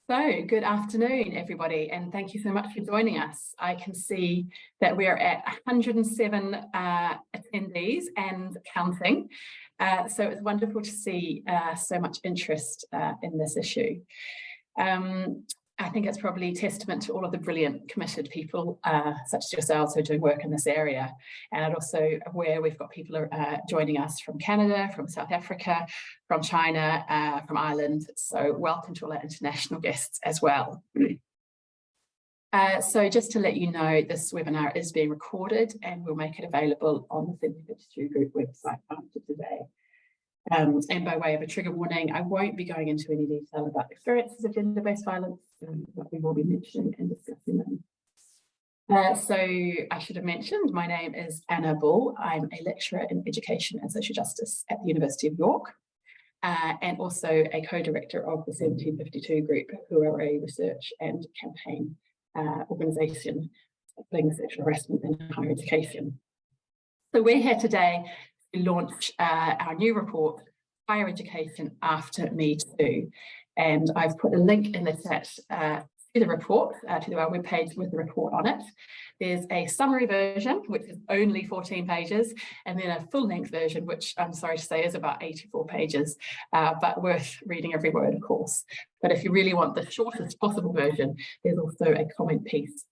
So, good afternoon, everybody, and thank you so much for joining us. I can see that we are at 107 attendees and counting. So it's wonderful to see so much interest in this issue. I think it's probably testament to all of the brilliant committed people such as yourselves who are doing work in this area. And also aware we've got people joining us from Canada, from South Africa, from China, from Ireland. So welcome to all our international guests as well. So just to let you know, this webinar is being recorded and we'll make it available on the 1752 Group website after today. And by way of a trigger warning, I won't be going into any detail about experiences of gender-based violence, but we will be mentioning and discussing them. So I should have mentioned, my name is Anna Bull. I'm a lecturer in education and social justice at the University of York, and also a co-director of the 1752 Group, who are a research and campaign organisation tackling sexual harassment in higher education. So we're here today to launch our new report, Higher Education After Me Too. And I've put a link in the chat to the report, to our webpage with the report on it. There's a summary version, which is only 14 pages, and then a full-length version, which I'm sorry to say is about 84 pages, but worth reading every word, of course. But if you really want the shortest possible version, there's also a comment piece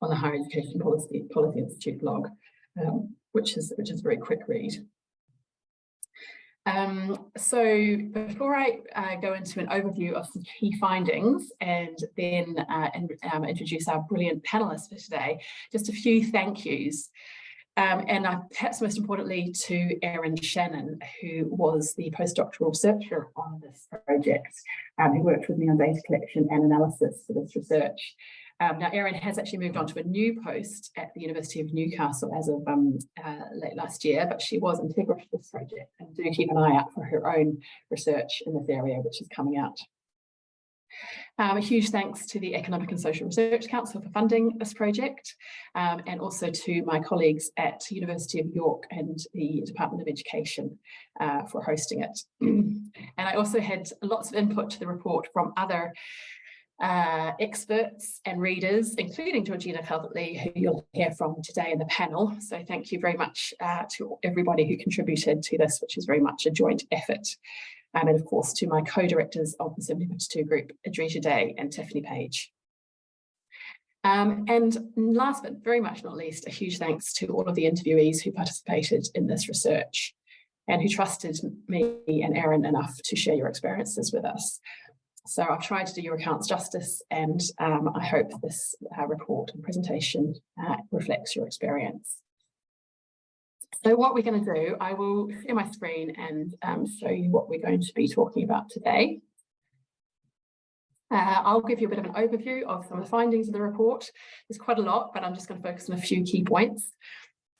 on the Higher Education Policy Institute blog, which is a very quick read. So before I go into an overview of some key findings and then introduce our brilliant panelists for today, just a few thank yous. And perhaps most importantly to Erin Shannon, who was the postdoctoral researcher on this project, who worked with me on data collection and analysis for this research. Now, Erin has actually moved on to a new post at the University of Newcastle as of late last year, but she was integral to this project, and do keep an eye out for her own research in this area, which is coming out. A huge thanks to the Economic and Social Research Council for funding this project, and also to my colleagues at University of York and the Department of Education for hosting it. And I also had lots of input to the report from other experts and readers, including Georgina Calvert-Lee, who you'll hear from today in the panel. So thank you very much to everybody who contributed to this, which is very much a joint effort. And of course to my co-directors of the 1752 Group, Adrija Day and Tiffany Page. And last but very much not least, a huge thanks to all of the interviewees who participated in this research and who trusted me and Erin enough to share your experiences with us. So I've tried to do your accounts justice, and I hope this report and presentation reflects your experience. So what we're going to do, I will share my screen and show you what we're going to be talking about today. I'll give you a bit of an overview of some of the findings of the report. There's quite a lot, but I'm just going to focus on a few key points.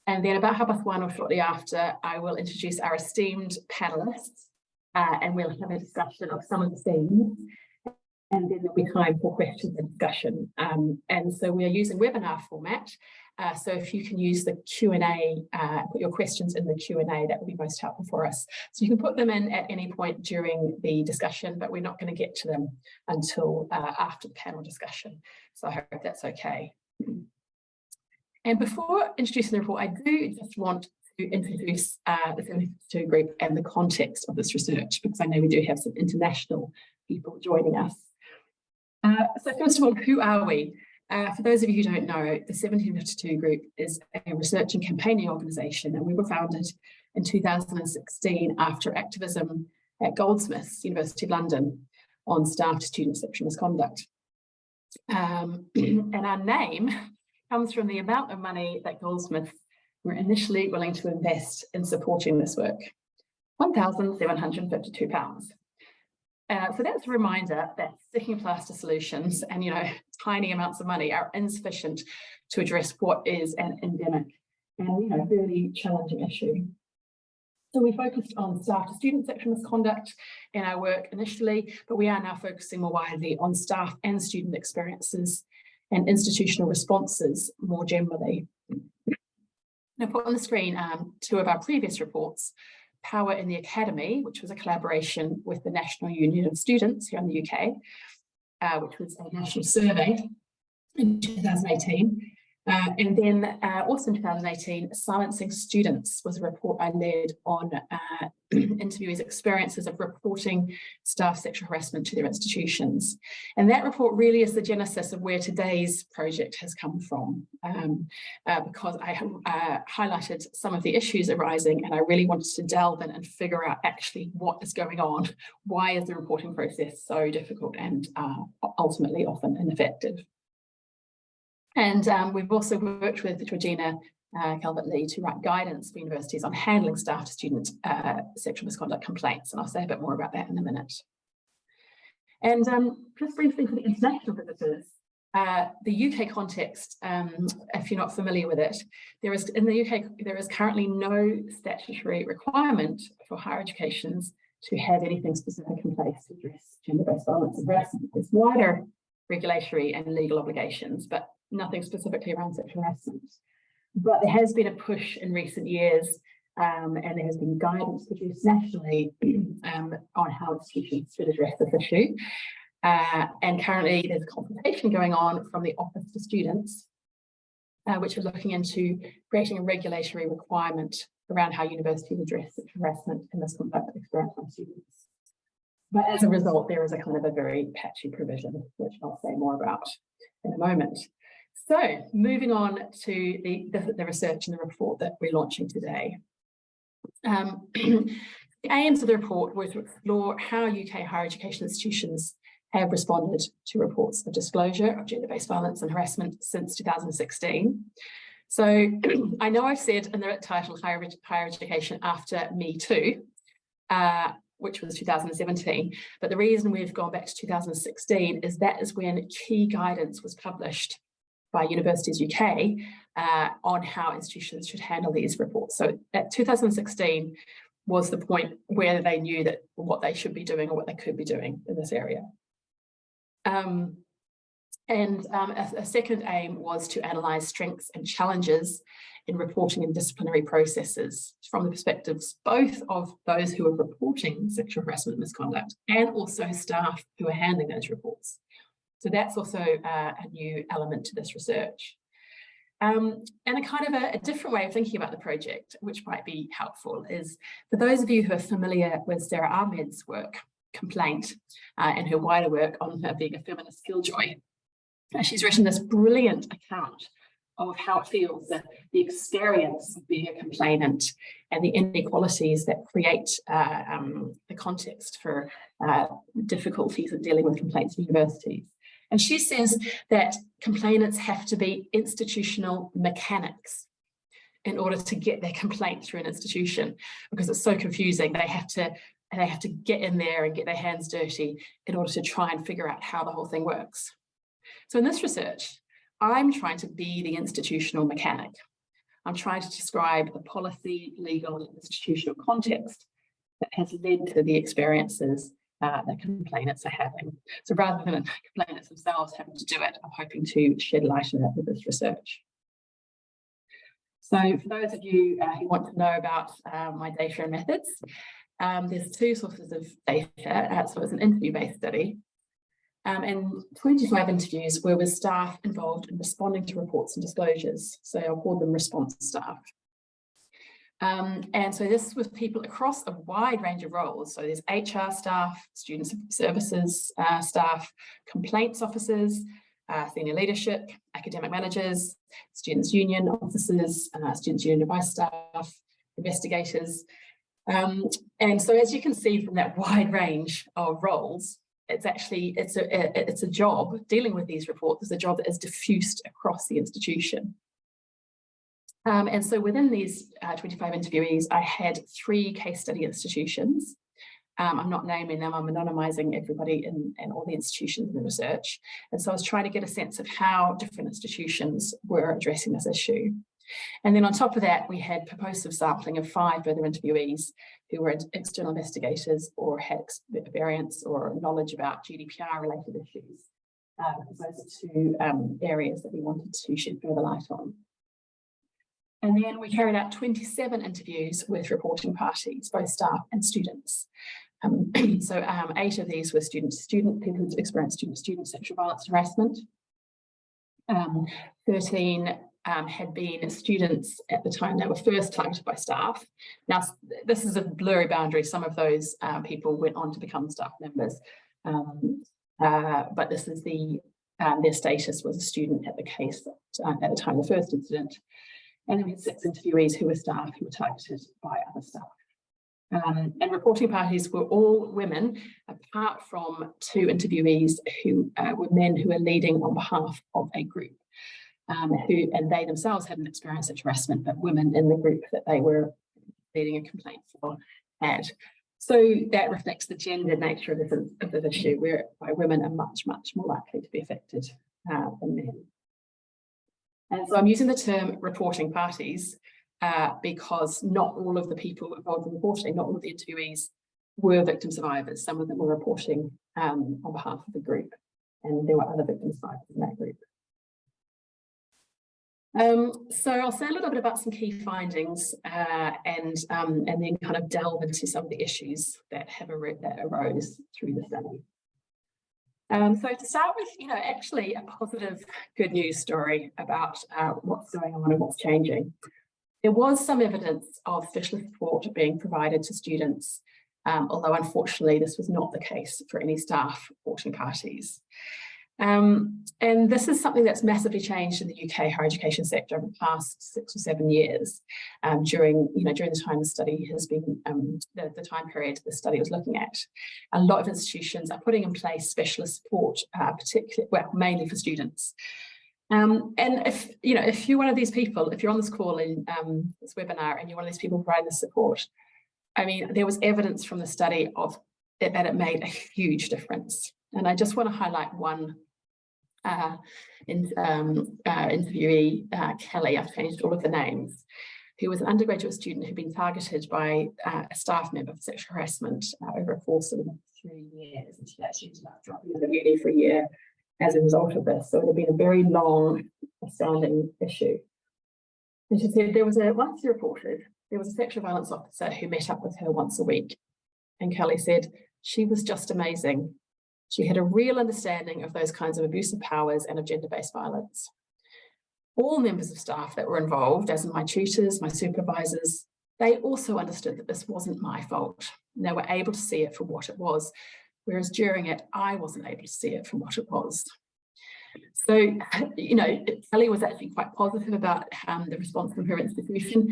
And then about 1:30 or shortly after, I will introduce our esteemed panelists. And we'll have a discussion of some of the themes, and then there'll be time for questions and discussion. And so we are using webinar format. So if you can use the Q&A, put your questions in the Q&A, that would be most helpful for us. So you can put them in at any point during the discussion, but we're not going to get to them until after the panel discussion. So I hope that's okay. And before introducing the report, I do just want to introduce the 1752 Group and the context of this research, because I know we do have some international people joining us. So first of all, who are we? For those of you who don't know, the 1752 Group is a research and campaigning organisation, and we were founded in 2016 after activism at Goldsmiths, University of London, on staff to student sexual misconduct. And our name comes from the amount of money that Goldsmiths were initially willing to invest in supporting this work, £1,752. So that's a reminder that sticking plaster solutions and, tiny amounts of money are insufficient to address what is an endemic and, really challenging issue. So we focused on staff to student sexual misconduct in our work initially, but we are now focusing more widely on staff and student experiences and institutional responses more generally. Now, put on the screen two of our previous reports, Power in the Academy, which was a collaboration with the National Union of Students here in the UK, which was a national survey in 2018. And then also in 2018, Silencing Students was a report I led on interviewees' experiences of reporting staff sexual harassment to their institutions. And that report really is the genesis of where today's project has come from, because I highlighted some of the issues arising, and I really wanted to delve in and figure out actually what is going on. Why is the reporting process so difficult and ultimately often ineffective? And we've also worked with Georgina Calvert-Lee to write guidance for universities on handling staff to student sexual misconduct complaints. And I'll say a bit more about that in a minute. And just briefly for the international visitors, the UK context, if you're not familiar with it, in the UK, there is currently no statutory requirement for higher educations to have anything specific in place to address gender-based violence and harassment. There's wider regulatory and legal obligations, but nothing specifically around sexual harassment. But there has been a push in recent years, and there has been guidance produced nationally on how institutions should address this issue. And currently there's a consultation going on from the Office for Students, which are looking into creating a regulatory requirement around how universities address sexual harassment and misconduct experienced by students. But as a result, there is a kind of a very patchy provision, which I'll say more about in a moment. So moving on to the research and the report that we're launching today. The aims of the report were to explore how UK higher education institutions have responded to reports of disclosure of gender-based violence and harassment since 2016. So I know I've said in the title higher education after Me Too, which was 2017, but the reason we've gone back to 2016 is that is when key guidance was published by Universities UK on how institutions should handle these reports. So at 2016 was the point where they knew that what they should be doing or what they could be doing in this area. A second aim was to analyse strengths and challenges in reporting and disciplinary processes from the perspectives both of those who are reporting sexual harassment and misconduct and also staff who are handling those reports. So that's also a new element to this research. And a kind of a different way of thinking about the project, which might be helpful, is for those of you who are familiar with Sarah Ahmed's work, Complaint, and her wider work on her being a feminist killjoy. She's written this brilliant account of how it feels, that the experience of being a complainant and the inequalities that create the context for difficulties in dealing with complaints in universities. And she says that complainants have to be institutional mechanics in order to get their complaint through an institution, because it's so confusing. They have to get in there and get their hands dirty in order to try and figure out how the whole thing works. So in this research, I'm trying to be the institutional mechanic. I'm trying to describe the policy, legal, and institutional context that has led to the experiences that complainants are having. So rather than complainants themselves having to do it, I'm hoping to shed light on it with this research. So for those of you who want to know about my data and methods, there's two sources of data. So it's an interview-based study. And 25 interviews were with staff involved in responding to reports and disclosures. So I'll call them response staff. And so this was people across a wide range of roles. So there's HR staff, student services staff, complaints officers, senior leadership, academic managers, students' union officers, students' union advice staff, investigators. And so as you can see from that wide range of roles, it's a job dealing with these reports is a job that is diffused across the institution. And so within these 25 interviewees, I had 3 case study institutions. I'm not naming them, I'm anonymizing everybody in all the institutions in the research. And so I was trying to get a sense of how different institutions were addressing this issue. And then on top of that, we had purposive sampling of 5 further interviewees who were external investigators or had experience or knowledge about GDPR-related issues. Those are 2 areas that we wanted to shed further light on. And then we carried out 27 interviews with reporting parties, both staff and students. So 8 of these were people who experienced student sexual violence and harassment. 13 had been students at the time that were first targeted by staff. Now, this is a blurry boundary. Some of those people went on to become staff members, but this is their status was a student at the case at the time of the first incident. And then we had 6 interviewees who were staff who were targeted by other staff. And reporting parties were all women, apart from 2 interviewees who were men who were leading on behalf of a group, and they themselves hadn't experienced such harassment, but women in the group that they were leading a complaint for had. So that reflects the gendered nature of this issue, whereby women are much, much more likely to be affected than men. And so I'm using the term reporting parties because not all of the people involved in reporting, not all of the interviewees were victim survivors. Some of them were reporting on behalf of the group, and there were other victim survivors in that group. So I'll say a little bit about some key findings and then kind of delve into some of the issues that arose through the study. So to start with, actually a positive good news story about what's going on and what's changing. There was some evidence of specialist support being provided to students, although unfortunately this was not the case for any staff reporting parties. And this is something that's massively changed in the UK higher education sector over the past 6 or 7 years. During the time the study has been, the time period the study was looking at, a lot of institutions are putting in place specialist support, mainly for students. And if you're one of these people, if you're on this call in this webinar and you're one of these people providing the support, I mean, there was evidence from the study of that it made a huge difference. And I just want to highlight one interviewee, Kelly, I've changed all of the names, who was an undergraduate student who'd been targeted by a staff member for sexual harassment over a course of 3 years. And she actually ended up dropping out of uni for a year as a result of this. So it had been a very long standing issue. And she said once she reported, there was a sexual violence officer who met up with her once a week. And Kelly said, she was just amazing. She had a real understanding of those kinds of abusive powers and of gender-based violence. All members of staff that were involved, as in my tutors, my supervisors, they also understood that this wasn't my fault. And they were able to see it for what it was, whereas during it, I wasn't able to see it for what it was. So, Kelly was actually quite positive about the response from her institution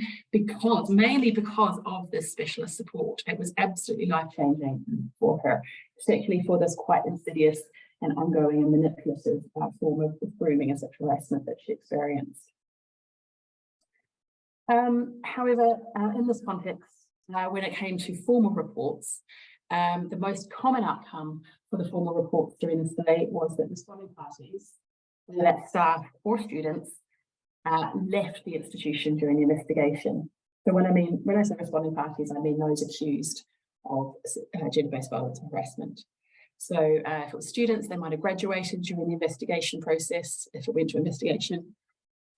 mainly because of this specialist support. It was absolutely life-changing for her, particularly for this quite insidious and ongoing and manipulative form of grooming and sexual harassment that she experienced. However, in this context, when it came to formal reports, the most common outcome for the formal reports during the study was that responding parties, whether that's staff or students, left the institution during the investigation. So when I say responding parties, I mean those accused of gender-based violence and harassment. So if it was students, they might have graduated during the investigation process, if it went to investigation.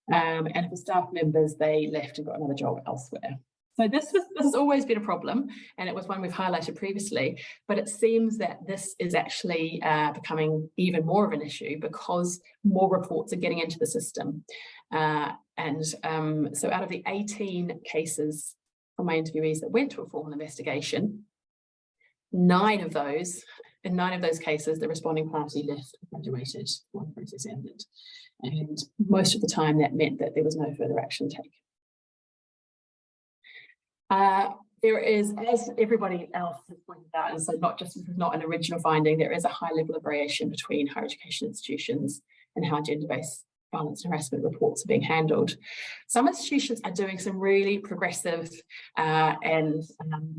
And if it was staff members, they left and got another job elsewhere. So this has always been a problem, and it was one we've highlighted previously, but it seems that this is actually becoming even more of an issue because more reports are getting into the system. So out of the 18 cases from my interviewees that went to a formal investigation, in 9 of those cases, the responding party left and graduated, one process ended. And most of the time that meant that there was no further action taken. There is, as everybody else has pointed out, and so this is not an original finding, there is a high level of variation between higher education institutions and how gender-based violence and harassment reports are being handled. Some institutions are doing some really progressive and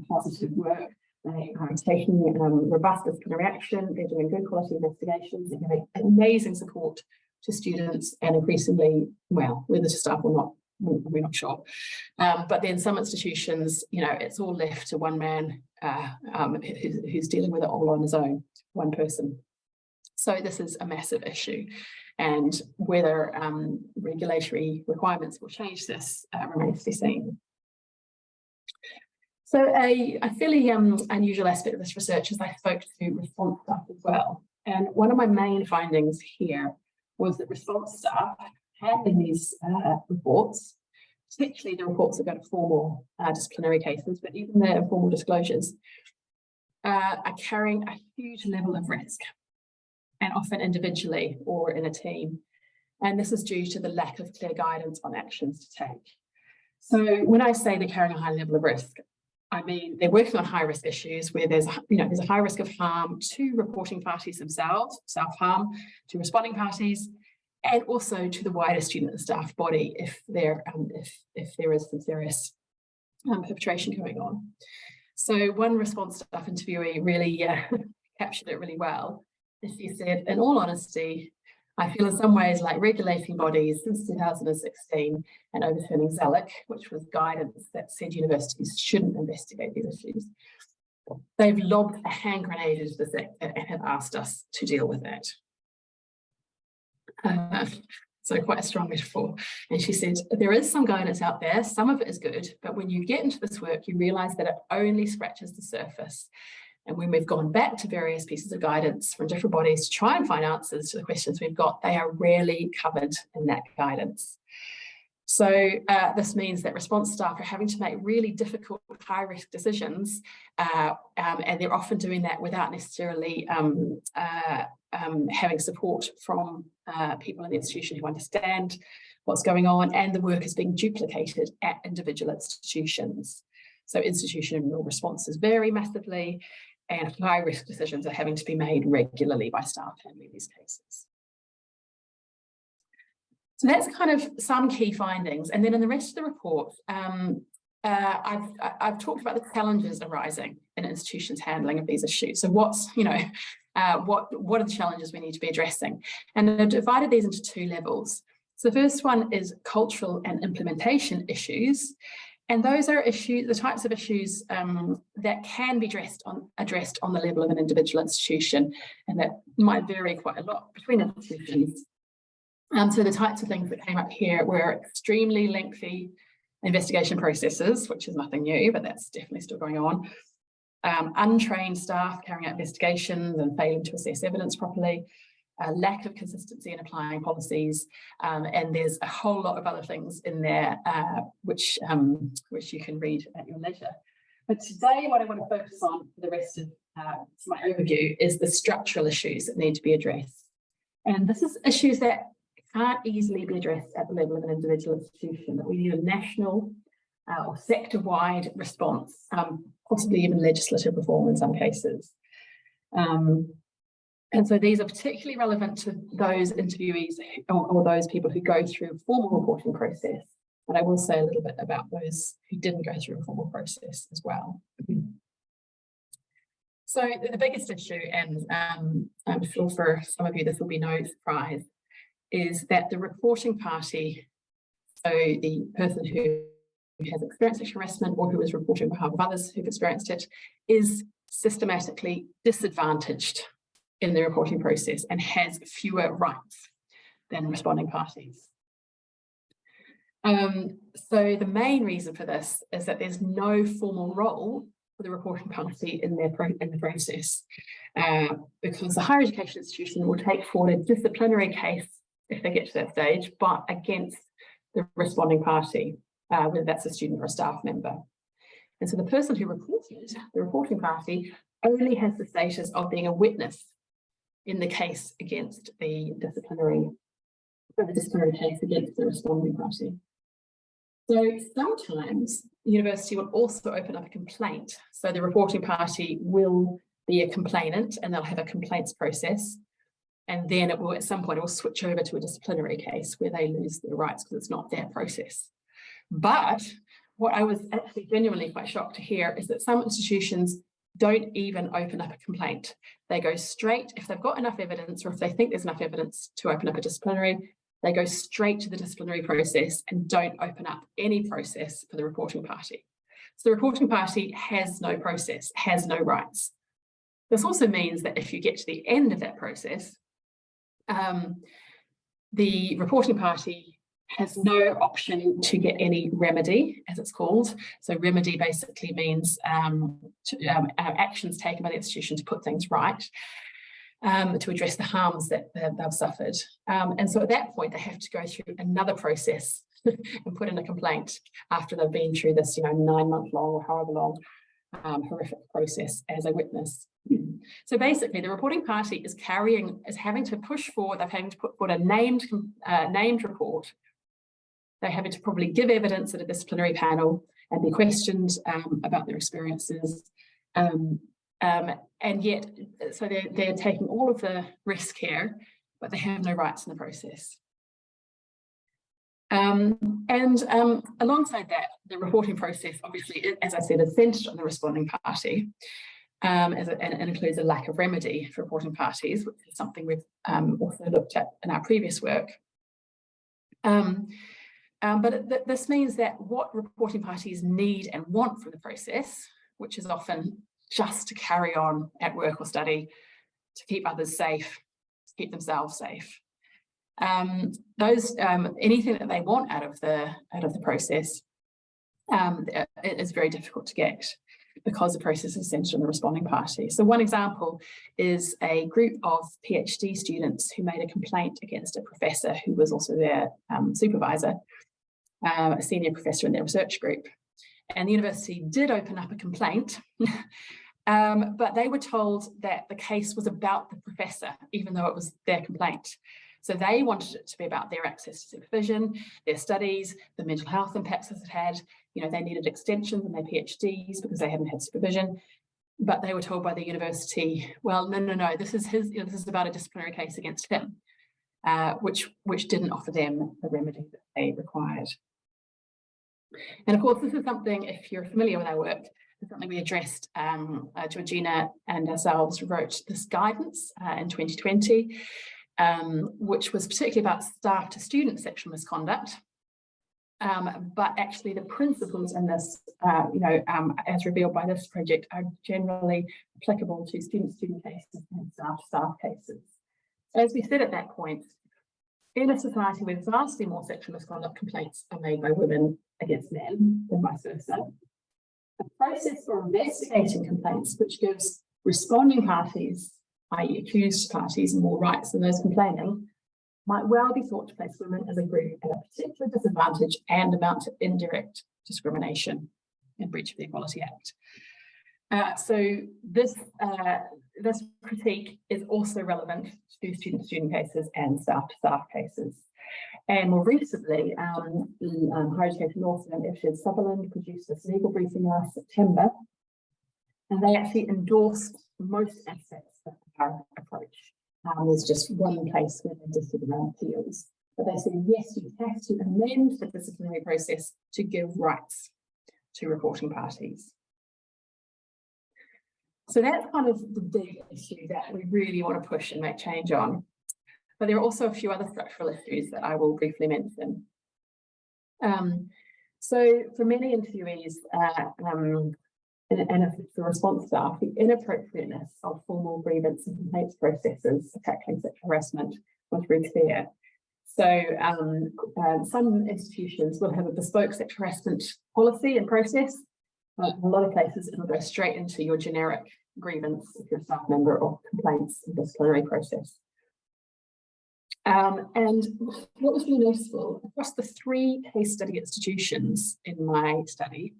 positive work. They are taking robust disciplinary action, they're doing good quality investigations, they're giving amazing support to students and increasingly, well, whether to staff or not, we're not sure. But then some institutions, it's all left to one man who's dealing with it all on his own, one person. So this is a massive issue. And whether regulatory requirements will change this remains to be seen. So a fairly unusual aspect of this research is I spoke to response staff as well. And one of my main findings here was that response staff handling these reports, particularly the reports that go to formal disciplinary cases, but even the informal disclosures, are carrying a huge level of risk, and often individually or in a team. And this is due to the lack of clear guidance on actions to take. So when I say they're carrying a high level of risk, I mean, they're working on high risk issues where there's a high risk of harm to reporting parties themselves, self-harm, to responding parties, and also to the wider student and staff body if there is some serious perpetration going on. So one response staff interviewee really captured it really well. She said, in all honesty, I feel in some ways like regulating bodies since 2016 and overturning ZELIC, which was guidance that said universities shouldn't investigate these issues. They've lobbed a hand grenade into the sector and have asked us to deal with it. So quite a strong metaphor. And she said, there is some guidance out there, some of it is good, but when you get into this work, you realise that it only scratches the surface. And when we've gone back to various pieces of guidance from different bodies to try and find answers to the questions we've got, they are rarely covered in that guidance. So this means that response staff are having to make really difficult, high-risk decisions, and they're often doing that without necessarily having support from people in the institution who understand what's going on, and the work is being duplicated at individual institutions. So institutional responses vary massively, and high-risk decisions are having to be made regularly by staff handling these cases. So that's kind of some key findings. And then in the rest of the report, I've talked about the challenges arising in institutions handling of these issues. So what are the challenges we need to be addressing? And I've divided these into two levels. So the first one is cultural and implementation issues. And those are issues, the types of issues that can be addressed on the level of an individual institution, and that might vary quite a lot between institutions. So the types of things that came up here were extremely lengthy investigation processes, which is nothing new, but that's definitely still going on. Untrained staff carrying out investigations and failing to assess evidence properly, a lack of consistency in applying policies, and there's a whole lot of other things in there which you can read at your leisure. But today, what I want to focus on for the rest of my overview is the structural issues that need to be addressed. And this is issues that can't easily be addressed at the level of an individual institution, that we need a national or sector-wide response, possibly even legislative reform in some cases. And so these are particularly relevant to those interviewees or those people who go through a formal reporting process. And I will say a little bit about those who didn't go through a formal process as well. So the biggest issue, and I'm sure for some of you this will be no surprise, is that the reporting party, so the person who has experienced sexual harassment or who is reporting on behalf of others who've experienced it, is systematically disadvantaged in the reporting process and has fewer rights than responding parties. So the main reason for this is that there's no formal role for the reporting party in the process, because the higher education institution will take forward a disciplinary case if they get to that stage, but against the responding party, whether that's a student or a staff member. And so the person who reported, the reporting party, only has the status of being a witness in the case against the disciplinary case against the responding party. So sometimes the university will also open up a complaint. So the reporting party will be a complainant and they'll have a complaints process. And then it will, at some point, it will switch over to a disciplinary case where they lose their rights because it's not their process. But what I was actually genuinely quite shocked to hear is that some institutions don't even open up a complaint. They go straight, if they've got enough evidence or if they think there's enough evidence to open up a disciplinary, they go straight to the disciplinary process and don't open up any process for the reporting party. So the reporting party has no process, has no rights. This also means that if you get to the end of that process, the reporting party has no option to get any remedy, as it's called. So remedy basically means actions taken by the institution to put things right, to address the harms that they've suffered. And so at that point, they have to go through another process and put in a complaint after they've been through this, 9-month long or however long horrific process as a witness. So basically, the reporting party is having to push forward. They're having to put forward a named report. They're having to probably give evidence at a disciplinary panel and be questioned about their experiences. And yet, so they're taking all of the risk here, but they have no rights in the process. Alongside that, the reporting process, obviously, as I said, is centred on the responding party, and includes a lack of remedy for reporting parties, which is something we've also looked at in our previous work. But this means that what reporting parties need and want from the process, which is often just to carry on at work or study, to keep others safe, to keep themselves safe. Anything that they want out of the process is very difficult to get because the process is centred on the responding party. So one example is a group of PhD students who made a complaint against a professor who was also their supervisor, a senior professor in their research group. And the university did open up a complaint, but they were told that the case was about the professor, even though it was their complaint. So they wanted it to be about their access to supervision, their studies, the mental health impacts it had. They needed extensions in their PhDs because they hadn't had supervision. But they were told by the university, well, no, this is this is about a disciplinary case against him, which didn't offer them the remedy that they required. And of course, this is something, if you're familiar with our work, it's something we addressed. Georgina and ourselves wrote this guidance in 2020, which was particularly about staff to student sexual misconduct. But actually the principles in this, as revealed by this project, are generally applicable to student-to-student cases and staff-to-staff cases. So as we said at that point, in a society where vastly more sexual misconduct complaints are made by women against men than vice versa, the process for investigating complaints, which gives responding parties, i.e. accused parties, more rights than those complaining, might well be thought to place women as a group at a particular disadvantage and amount to indirect discrimination and breach of the Equality Act. So this critique is also relevant to student-to-student cases and staff-to-staff cases. And more recently, the Higher Education Law firm Evershed Sutherland produced this legal briefing last September, and they actually endorsed most aspects of our approach. There's just one place where they differed around appeals, but they said, yes, you have to amend the disciplinary process to give rights to reporting parties. So that's kind of the big issue that we really want to push and make change on. But there are also a few other structural issues that I will briefly mention. So for many interviewees and for response staff, the inappropriateness of formal grievance and complaints processes for tackling sexual harassment was very clear. So some institutions will have a bespoke sexual harassment policy and process. In a lot of places, it'll go straight into your generic grievance if you're a staff member or complaints and disciplinary process. And what was really noticeable, across the 3 case study institutions in my study,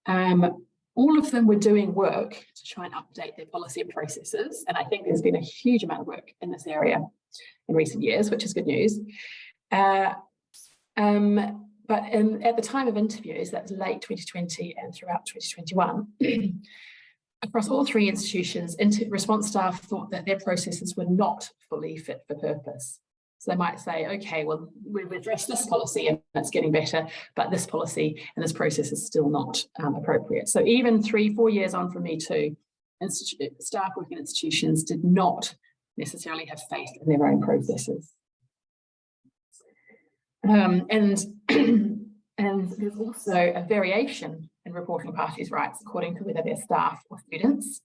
all of them were doing work to try and update their policy and processes. And I think there's been a huge amount of work in this area in recent years, which is good news. But at the time of interviews, that's late 2020 and throughout 2021, across all 3 institutions, response staff thought that their processes were not fully fit for purpose. So they might say, okay, well, we've addressed this policy and it's getting better, but this policy and this process is still not appropriate. So even 3-4 years on from Me Too, staff working in institutions did not necessarily have faith in their own processes. And there's also a variation in reporting parties' rights according to whether they're staff or students.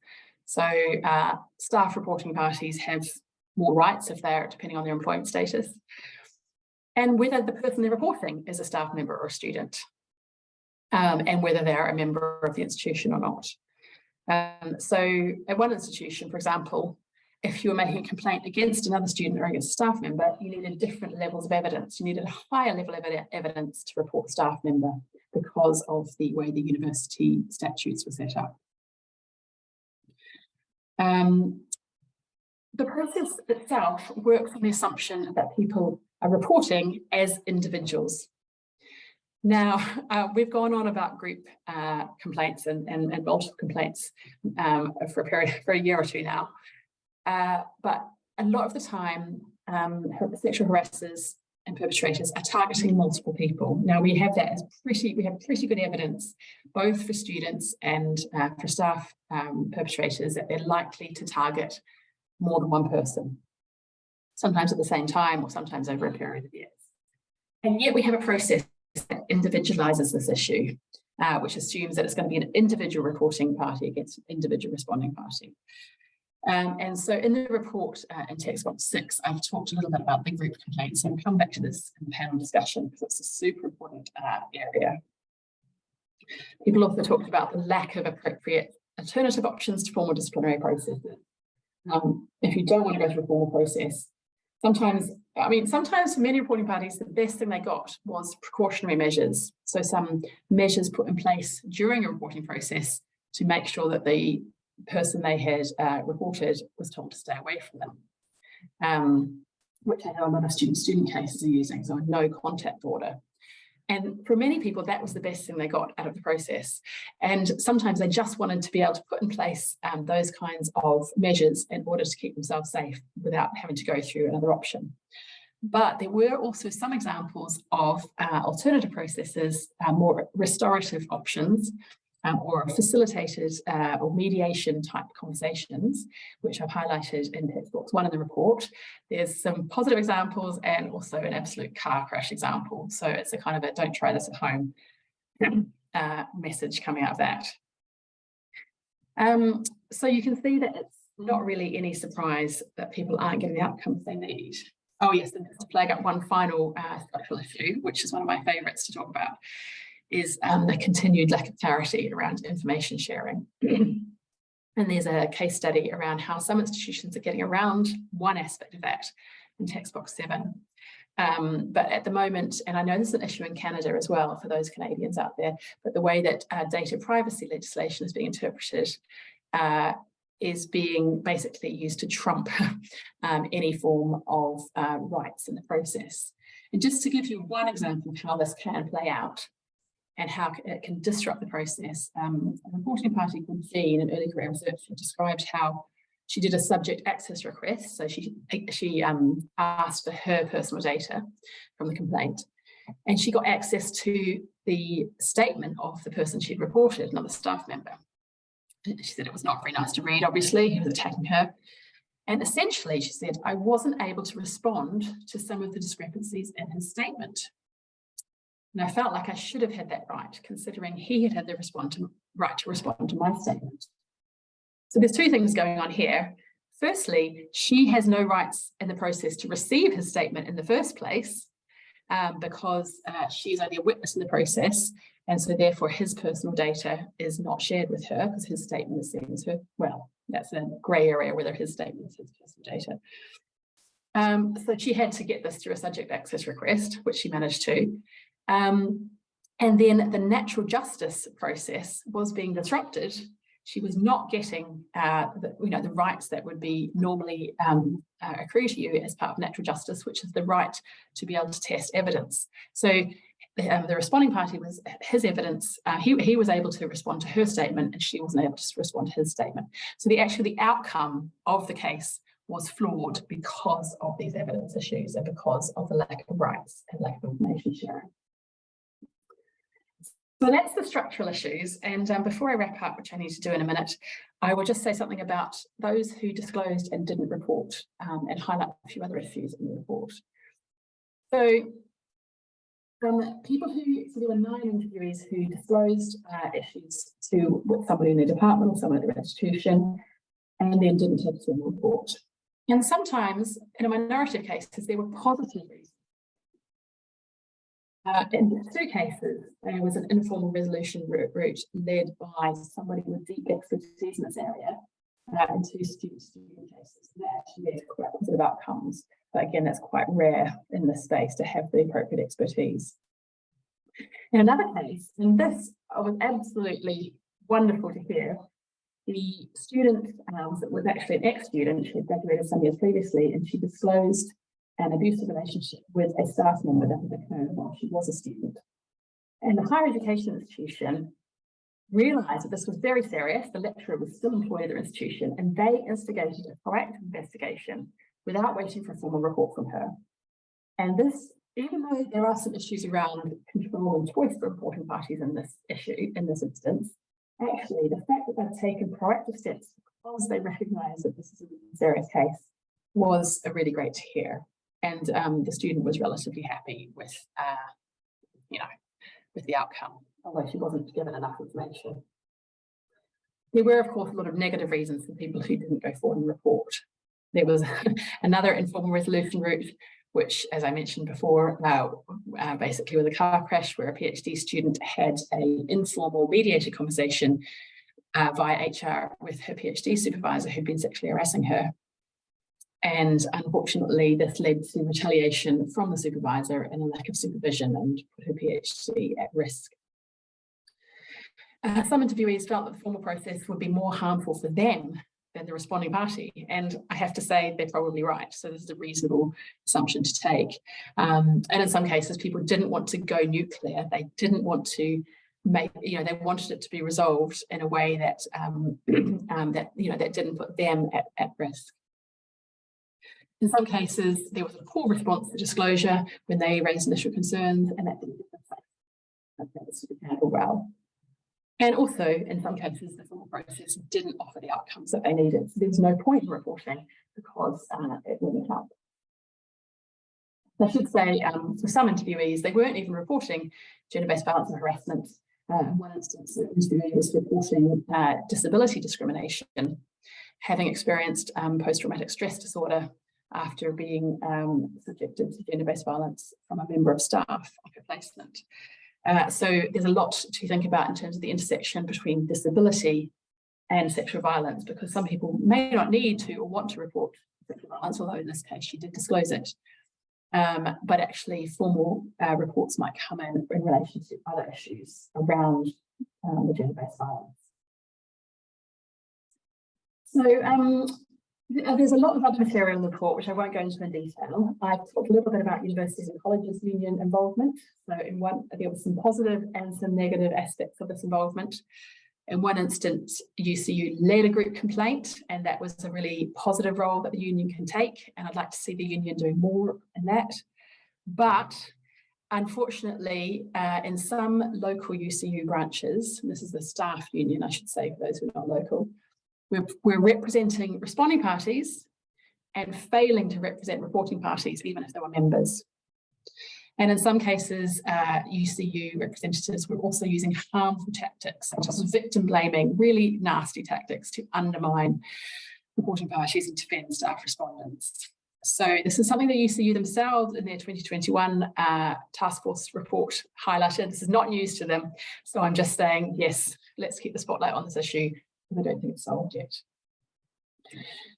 So staff reporting parties have more rights if they're depending on their employment status. and whether the person they're reporting is a staff member or a student, and whether they're a member of the institution or not. So at one institution, for example, if you were making a complaint against another student or against a staff member, you needed different levels of evidence. You needed a higher level of evidence to report staff member because of the way the university statutes were set up. The process itself works on the assumption that people are reporting as individuals. Now, we've gone on about group complaints and multiple complaints for a year or two now. But a lot of the time, sexual harassers and perpetrators are targeting multiple people. Now, we have pretty good evidence, both for students and for staff perpetrators, that they're likely to target more than one person, sometimes at the same time or sometimes over a period of years. And yet we have a process that individualizes this issue, which assumes that it's going to be an individual reporting party against an individual responding party. And so in the report in text box 6, I've talked a little bit about the group complaints, and we'll come back to this in the panel discussion because it's a super important area. People also talked about the lack of appropriate alternative options to formal disciplinary processes. If you don't want to go through a formal process, sometimes for many reporting parties, the best thing they got was precautionary measures. So some measures put in place during a reporting process to make sure that the person they had reported was told to stay away from them, which I know a lot of student cases are using, so a no contact order. And for many people, that was the best thing they got out of the process. And sometimes they just wanted to be able to put in place those kinds of measures in order to keep themselves safe without having to go through another option. But there were also some examples of alternative processes, more restorative options, or facilitated or mediation type conversations, which I've highlighted in text box 1 in the report. There's some positive examples and also an absolute car crash example. So it's a kind of a don't try this at home message coming out of that. So you can see that it's not really any surprise that people aren't getting the outcomes they need. Oh yes, and just to flag up one final structural issue, which is one of my favourites to talk about, is the continued lack of clarity around information sharing. And there's a case study around how some institutions are getting around one aspect of that in text box 7. But at the moment, and I know this is an issue in Canada as well for those Canadians out there, but the way that data privacy legislation is being interpreted is being basically used to trump any form of rights in the process. And just to give you one example of how this can play out, and how it can disrupt the process. A reporting party called Jean in early career research described how she did a subject access request. So she asked for her personal data from the complaint, and she got access to the statement of the person she'd reported, another staff member. She said it was not very nice to read, obviously, he was attacking her. And essentially, she said, I wasn't able to respond to some of the discrepancies in his statement. And I felt like I should have had that right, considering he had had the right to respond to my statement. So there's two things going on here. Firstly, she has no rights in the process to receive his statement in the first place, because she's only a witness in the process, and so therefore his personal data is not shared with her because his statement is seen as her. Well, that's a grey area whether his statement is his personal data. So she had to get this through a subject access request, which she managed to. And then the natural justice process was being disrupted. She was not getting the rights that would be normally accrue to you as part of natural justice, which is the right to be able to test evidence. So the responding party was his evidence. He was able to respond to her statement, and she wasn't able to respond to his statement. So the outcome of the case was flawed because of these evidence issues and because of the lack of rights and lack of information sharing. So that's the structural issues. And before I wrap up, which I need to do in a minute, I will just say something about those who disclosed and didn't report, and highlight a few other issues in the report. So there were 9 interviewees who disclosed issues with somebody in their department or someone at their institution, and then didn't have a formal report. And sometimes, in a minority of cases, there were positive reasons In 2 cases, there was an informal resolution route led by somebody with deep expertise in this area, and 2 student cases. And that actually led to quite positive outcomes. But again, that's quite rare in this space to have the appropriate expertise. In another case, and this was absolutely wonderful to hear, the student was actually an ex-student. She had graduated some years previously, and she disclosed an abusive relationship with a staff member that had occurred while she was a student. And the higher education institution realised that this was very serious. The lecturer was still employed at their institution, and they instigated a proactive investigation without waiting for a formal report from her. And this, even though there are some issues around control and choice for reporting parties in this issue, in this instance, actually the fact that they've taken proactive steps because they recognise that this is a serious case was really great to hear. And the student was relatively happy with, with the outcome, although she wasn't given enough information. There were, of course, a lot of negative reasons for people who didn't go forward and report. There was another informal resolution route, which, as I mentioned before, basically was a car crash where a PhD student had an informal mediated conversation via HR with her PhD supervisor who'd been sexually harassing her. And unfortunately, this led to retaliation from the supervisor and a lack of supervision and put her PhD at risk. Some interviewees felt that the formal process would be more harmful for them than the responding party. And I have to say they're probably right. So this is a reasonable assumption to take. And in some cases, people didn't want to go nuclear. They didn't want to make, they wanted it to be resolved in a way that, that didn't put them at risk. In some cases, there was a poor response to disclosure when they raised initial concerns, and that didn't get handled well. And also, in some cases, the formal process didn't offer the outcomes that they needed. So there was no point in reporting because it wouldn't help. I should say, for some interviewees, they weren't even reporting gender-based violence and harassment. In one instance, the interviewee was reporting disability discrimination, having experienced post-traumatic stress disorder after being subjected to gender-based violence from a member of staff after placement. So there's a lot to think about in terms of the intersection between disability and sexual violence, because some people may not need to or want to report sexual violence, although in this case she did disclose it. But actually formal reports might come in relation to other issues around the gender-based violence. So there's a lot of other material in the report, which I won't go into in detail. I've talked a little bit about universities and colleges union involvement. So there was some positive and some negative aspects of this involvement. In one instance, UCU led a group complaint, and that was a really positive role that the union can take. And I'd like to see the union doing more in that. But unfortunately, in some local UCU branches, and this is the staff union, I should say, for those who are not local, we're representing responding parties and failing to represent reporting parties, even if they were members. And in some cases, UCU representatives were also using harmful tactics, such as victim blaming, really nasty tactics to undermine reporting parties and defend staff respondents. So this is something that UCU themselves in their 2021 task force report highlighted. This is not news to them. So I'm just saying, yes, let's keep the spotlight on this issue. I don't think it's solved yet.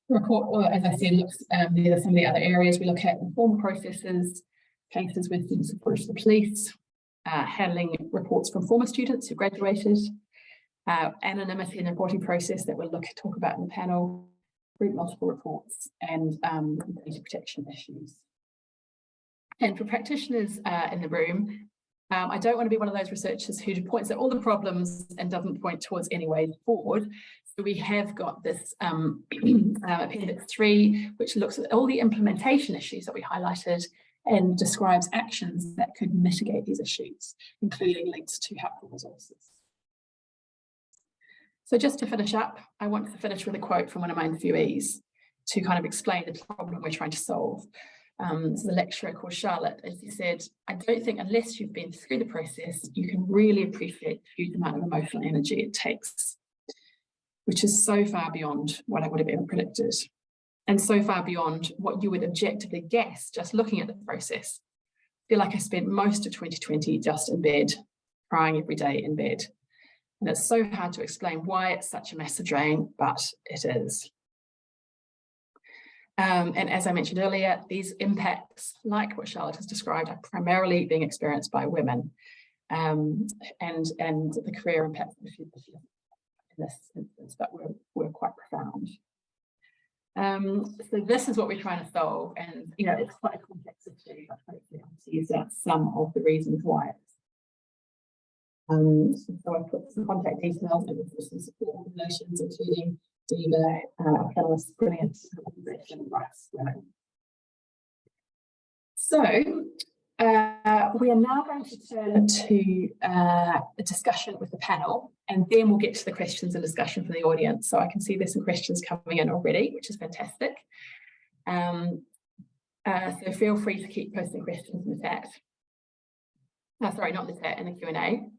The report, as I said, looks there are some of the other areas. We look at informal processes, cases with the support of the police, handling reports from former students who graduated, anonymity in the reporting process that we'll talk about in the panel, group multiple reports, and data protection issues. And for practitioners in the room, I don't want to be one of those researchers who points at all the problems and doesn't point towards any way forward. So we have got this Appendix 3, which looks at all the implementation issues that we highlighted and describes actions that could mitigate these issues, including links to helpful resources. So just to finish up, I want to finish with a quote from one of my interviewees to kind of explain the problem we're trying to solve. This is a lecturer called Charlotte, as he said, I don't think unless you've been through the process, you can really appreciate the huge amount of emotional energy it takes, which is so far beyond what I would have ever predicted, and so far beyond what you would objectively guess just looking at the process. feel like I spent most of 2020 just in bed, crying every day in bed. And it's so hard to explain why it's such a massive drain, but it is. And as I mentioned earlier, these impacts, like what Charlotte has described, are primarily being experienced by women, and the career impacts in this instance, but were quite profound. So this is what we're trying to solve, and it's quite a complex issue, but hopefully I'll tease out some of the reasons why. So I put some contact details and some support organisations, including DIVA, panelists, brilliant organisation, rights. So we are now going to turn to a discussion with the panel, and then we'll get to the questions and discussion from the audience. So I can see there's some questions coming in already, which is fantastic. So feel free to keep posting questions in the chat. Sorry, not in the chat, in the Q&A.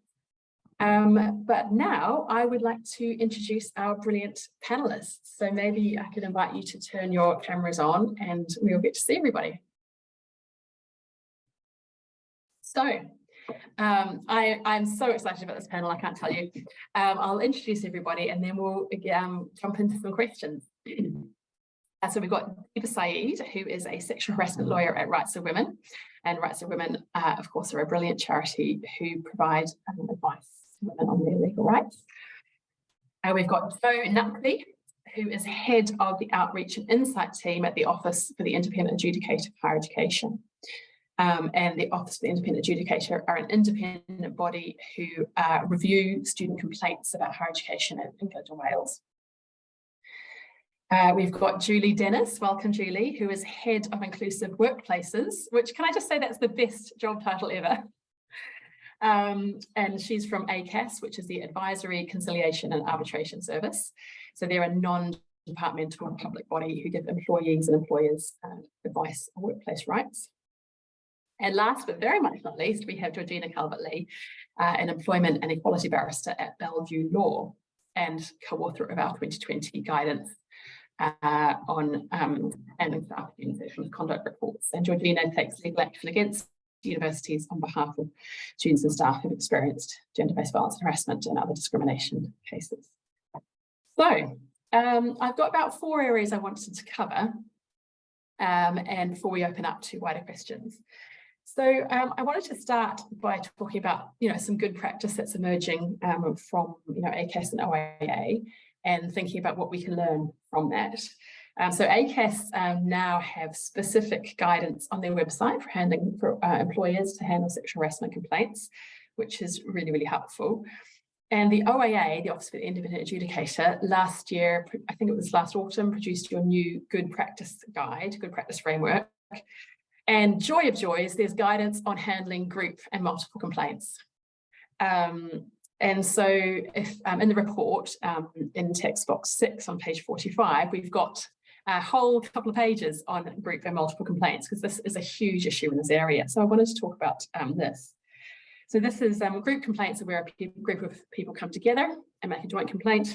But now I would like to introduce our brilliant panelists. So maybe I could invite you to turn your cameras on and we'll get to see everybody. So I'm so excited about this panel, I can't tell you. I'll introduce everybody and then we'll jump into some questions. So we've got Diva Saeed, who is a sexual harassment lawyer at Rights of Women. And Rights of Women, of course, are a brilliant charity who provide advice to women on their legal rights. We've got Jo Nuckley, who is head of the Outreach and Insight team at the Office for the Independent Adjudicator of Higher Education. And the Office for the Independent Adjudicator are an independent body who review student complaints about higher education in England and Wales. We've got Julie Dennis, welcome Julie, who is Head of Inclusive Workplaces, which can I just say that's the best job title ever. And she's from ACAS, which is the Advisory, Conciliation and Arbitration Service. So they're a non-departmental public body who give employees and employers advice on workplace rights. And last but very much not least, we have Georgina Calvert-Lee, an employment and equality barrister at Bellevue Law and co-author of our 2020 guidance on handling staff sexual conduct reports. And Georgina takes legal action against universities on behalf of students and staff who've experienced gender-based violence, harassment and other discrimination cases. So I've got about 4 areas I wanted to cover and before we open up to wider questions. So I wanted to start by talking about some good practice that's emerging from ACAS and OIA, and thinking about what we can learn from that. So ACAS now have specific guidance on their website for employers to handle sexual harassment complaints, which is really, really helpful. And the OIA, the Office for the Independent Adjudicator, last year, I think it was last autumn, produced your new good practice guide, good practice framework. And joy of joys, there's guidance on handling group and multiple complaints. And so if in the report, in text box 6 on page 45, we've got a whole couple of pages on group and multiple complaints, because this is a huge issue in this area. So I wanted to talk about this. So this is group complaints are where a group of people come together and make a joint complaint.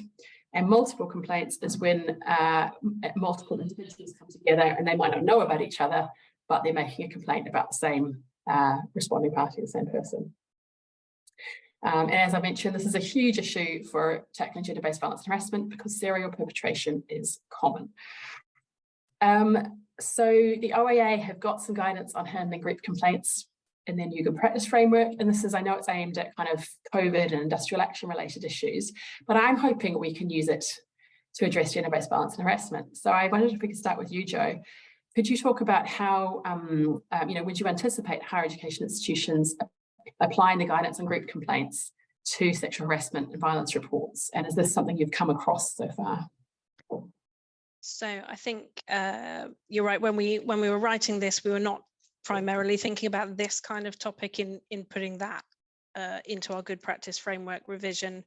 And multiple complaints is when multiple individuals come together and they might not know about each other, but they're making a complaint about the same responding party, the same person. And as I mentioned, this is a huge issue for tackling gender-based violence and harassment because serial perpetration is common. So the OIA have got some guidance on handling group complaints in their new good practice framework. And this is, I know it's aimed at kind of COVID and industrial action related issues, but I'm hoping we can use it to address gender-based violence and harassment. So I wondered if we could start with you, Jo. Could you talk about how, would you anticipate higher education institutions applying the guidance on group complaints to sexual harassment and violence reports? And is this something you've come across so far? So I think you're right. When we were writing this, we were not primarily thinking about this kind of topic in putting that into our good practice framework revision,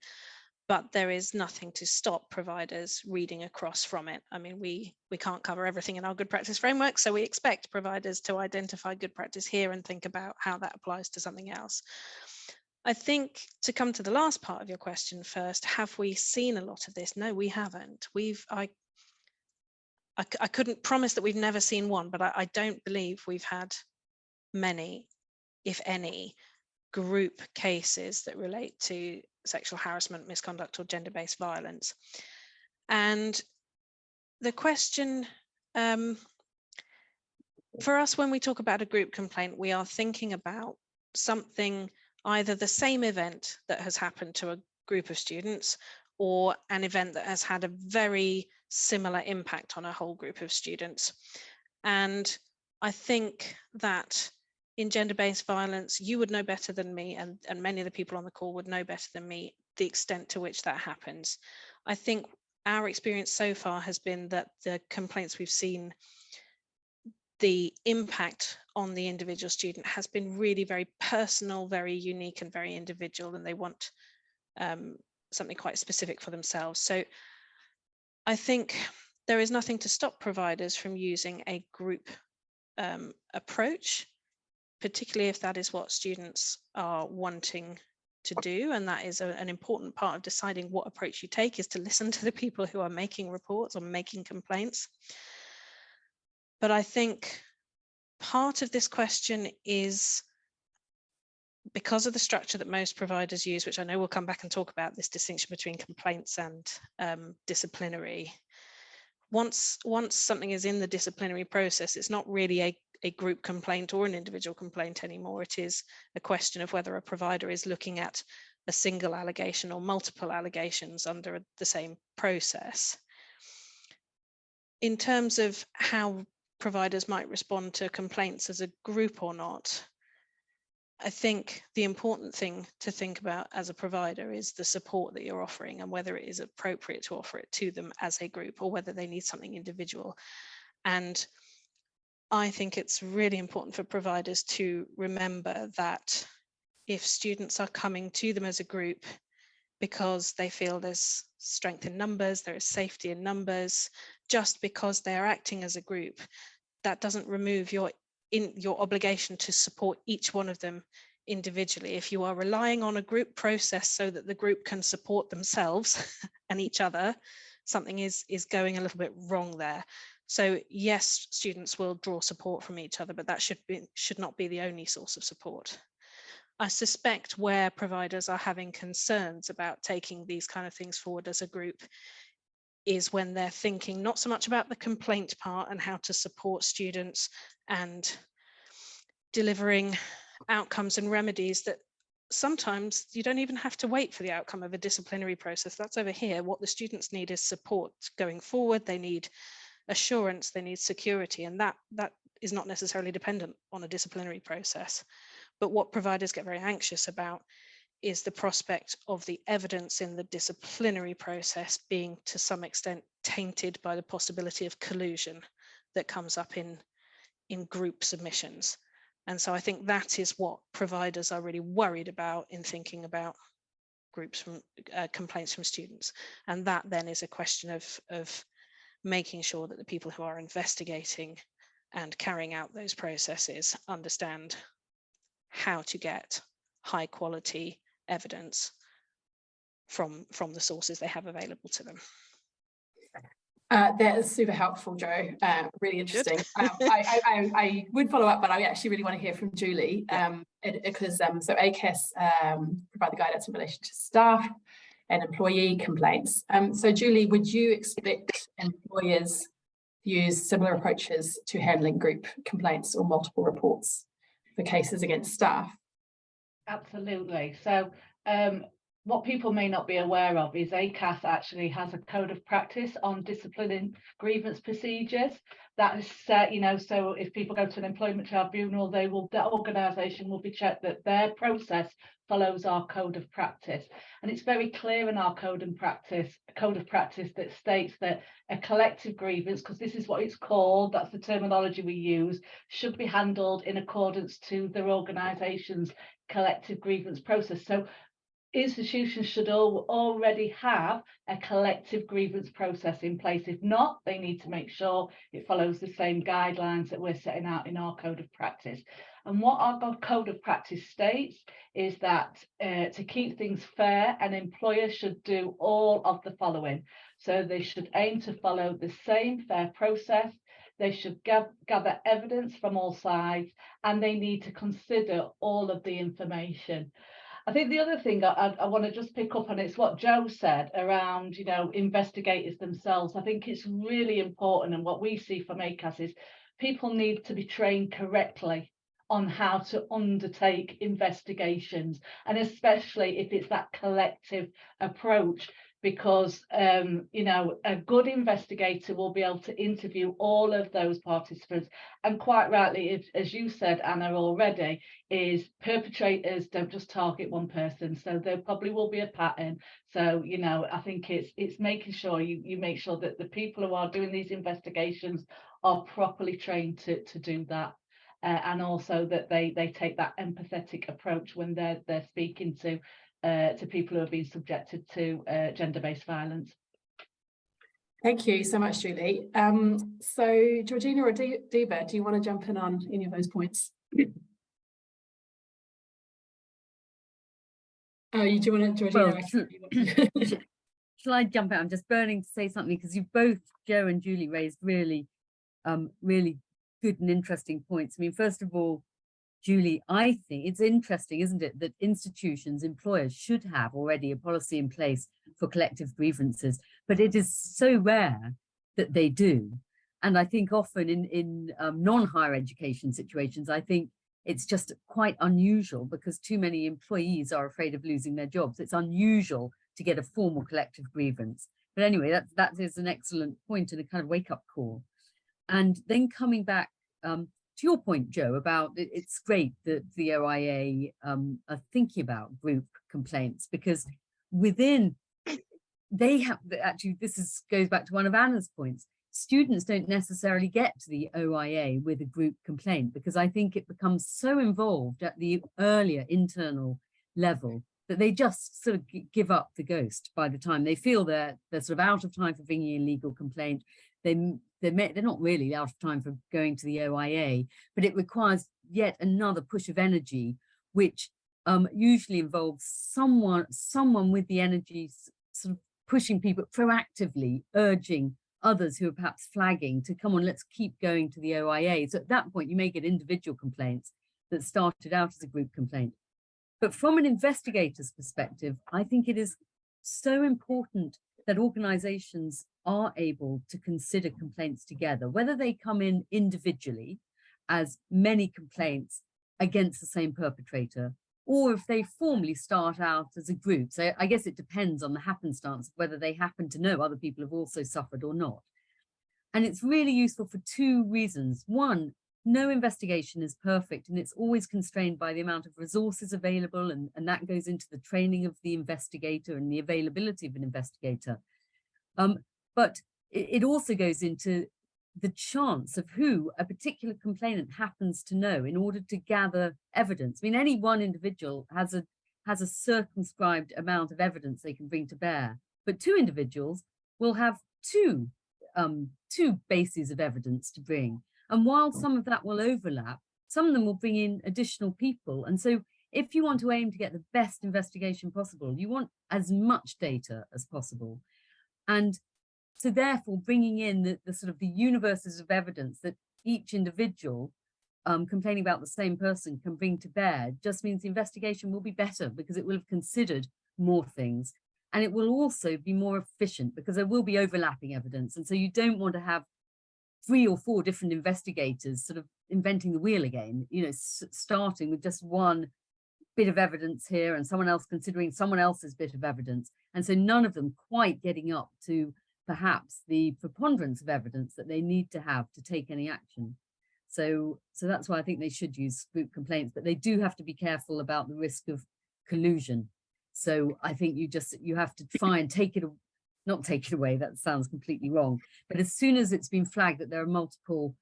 but there is nothing to stop providers reading across from it. I mean, we can't cover everything in our good practice framework, so we expect providers to identify good practice here and think about how that applies to something else. I think to come to the last part of your question first, have we seen a lot of this? No, we haven't. I couldn't promise that we've never seen one, but I don't believe we've had many. if any, group cases that relate to sexual harassment, misconduct, or gender-based violence. And the question, for us, when we talk about a group complaint, we are thinking about something, either the same event that has happened to a group of students, or an event that has had a very similar impact on a whole group of students. And I think that in gender-based violence, you would know better than me, and many of the people on the call would know better than me, the extent to which that happens. I think our experience so far has been that the complaints we've seen, the impact on the individual student has been really very personal, very unique, and very individual, and they want something quite specific for themselves. So I think there is nothing to stop providers from using a group approach, particularly if that is what students are wanting to do. And that is an important part of deciding what approach you take, is to listen to the people who are making reports or making complaints. But I think part of this question is, because of the structure that most providers use, which I know we'll come back and talk about, this distinction between complaints and disciplinary. Once something is in the disciplinary process, it's not really a group complaint or an individual complaint anymore. It is a question of whether a provider is looking at a single allegation or multiple allegations under the same process. In terms of how providers might respond to complaints as a group or not, I think the important thing to think about as a provider is the support that you're offering, and whether it is appropriate to offer it to them as a group or whether they need something individual. And I think it's really important for providers to remember that if students are coming to them as a group because they feel there's strength in numbers, there is safety in numbers, just because they are acting as a group, that doesn't remove your obligation to support each one of them individually. If you are relying on a group process so that the group can support themselves and each other, something is going a little bit wrong there. So yes, students will draw support from each other, but that should not be the only source of support. I suspect where providers are having concerns about taking these kind of things forward as a group is when they're thinking not so much about the complaint part and how to support students and delivering outcomes and remedies, that sometimes you don't even have to wait for the outcome of a disciplinary process. That's over here. What the students need is support going forward. They need assurance, they need security, and that is not necessarily dependent on a disciplinary process. But what providers get very anxious about is the prospect of the evidence in the disciplinary process being to some extent tainted by the possibility of collusion that comes up in group submissions. And so I think that is what providers are really worried about in thinking about groups from complaints from students. And that then is a question of making sure that the people who are investigating and carrying out those processes understand how to get high quality evidence from the sources they have available to them. That is super helpful, Jo. Really interesting. I would follow up, but I actually really want to hear from Julie, because so ACAS provide the guidance in relation to staff and employee complaints. So Julie, would you expect employers to use similar approaches to handling group complaints or multiple reports for cases against staff? Absolutely. So what people may not be aware of is ACAS actually has a code of practice on disciplining grievance procedures. That is set, so if people go to an employment tribunal, that organisation will be checked that their process follows our code of practice. And it's very clear in our code of practice that states that a collective grievance, because this is what it's called, that's the terminology we use, should be handled in accordance to their organisation's collective grievance process. So institutions should already have a collective grievance process in place. If not, they need to make sure it follows the same guidelines that we're setting out in our code of practice. And what our code of practice states is that to keep things fair, an employer should do all of the following. So they should aim to follow the same fair process. they should gather evidence from all sides, and they need to consider all of the information. I think the other thing I want to just pick up on is what Joe said around, you know, investigators themselves. I think it's really important, and what we see from ACAS is people need to be trained correctly on how to undertake investigations, and especially if it's that collective approach, because you know, a good investigator will be able to interview all of those participants. And quite rightly, as you said, Anna, already, is perpetrators don't just target one person, so there probably will be a pattern. So, you know, I think it's making sure you make sure that the people who are doing these investigations are properly trained to do that. And also that they take that empathetic approach when they're speaking to people who have been subjected to gender-based violence. Thank you so much, Julie. So Georgina or Diva, do you want to jump in on any of those points? Oh, you do want to, Georgina? Well, shall I jump out? I'm just burning to say something, because you both, Joe and Julie, raised really good and interesting points. I mean, first of all, Julie, I think it's interesting, isn't it, that institutions, employers should have already a policy in place for collective grievances, but it is so rare that they do. And I think often in non-higher education situations, I think it's just quite unusual because too many employees are afraid of losing their jobs. It's unusual to get a formal collective grievance. But anyway, that is an excellent point and a kind of wake-up call. And then coming back to your point, Joe, about it's great that the OIA are thinking about group complaints, because within, they have, actually this goes back to one of Anna's points, students don't necessarily get to the OIA with a group complaint, because I think it becomes so involved at the earlier internal level that they just sort of give up the ghost by the time they feel they're sort of out of time for bringing in legal complaint. They're not really out of time for going to the OIA, but it requires yet another push of energy, which usually involves someone with the energy sort of pushing people proactively, urging others who are perhaps flagging to come on, let's keep going to the OIA. So at that point, you may get individual complaints that started out as a group complaint. But from an investigator's perspective, I think it is so important that organizations are able to consider complaints together, whether they come in individually as many complaints against the same perpetrator, or if they formally start out as a group. So I guess it depends on the happenstance of whether they happen to know other people have also suffered or not. And it's really useful for two reasons. One, no investigation is perfect, and it's always constrained by the amount of resources available, and that goes into the training of the investigator and the availability of an investigator. But it also goes into the chance of who a particular complainant happens to know in order to gather evidence. I mean, any one individual has a circumscribed amount of evidence they can bring to bear, but two individuals will have two bases of evidence to bring. And while some of that will overlap, some of them will bring in additional people. And so if you want to aim to get the best investigation possible, you want as much data as possible. And so therefore bringing in the sort of the universes of evidence that each individual complaining about the same person can bring to bear just means the investigation will be better, because it will have considered more things. And it will also be more efficient because there will be overlapping evidence. And so you don't want to have 3 or 4 different investigators sort of inventing the wheel again, you know, starting with just one bit of evidence here and someone else considering someone else's bit of evidence. And so none of them quite getting up to perhaps the preponderance of evidence that they need to have to take any action. So that's why I think they should use group complaints, but they do have to be careful about the risk of collusion. So I think you have to try and not take it away, that sounds completely wrong. But as soon as it's been flagged that there are multiple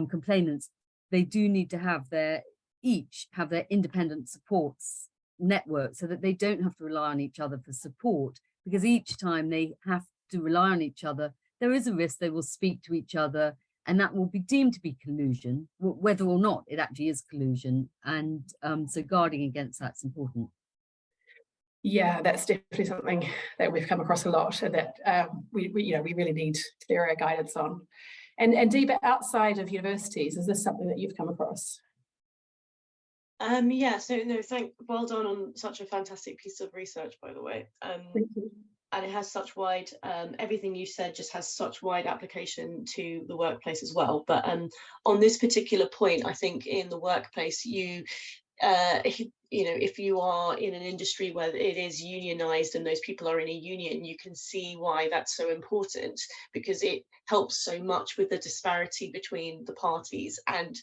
complainants, they do need to each have their independent supports network so that they don't have to rely on each other for support, because each time they have to rely on each other, there is a risk they will speak to each other, and that will be deemed to be collusion, whether or not it actually is collusion. And so guarding against that's important. Yeah, that's definitely something that we've come across a lot, and that we really need clearer guidance on. And Dee, but outside of universities, is this something that you've come across? Yeah, so no, well done on such a fantastic piece of research, by the way. Thank you. And it has such wide, everything you said just has such wide application to the workplace as well. But on this particular point, I think in the workplace, you know, if you are in an industry where it is unionized and those people are in a union, you can see why that's so important, because it helps so much with the disparity between the parties. And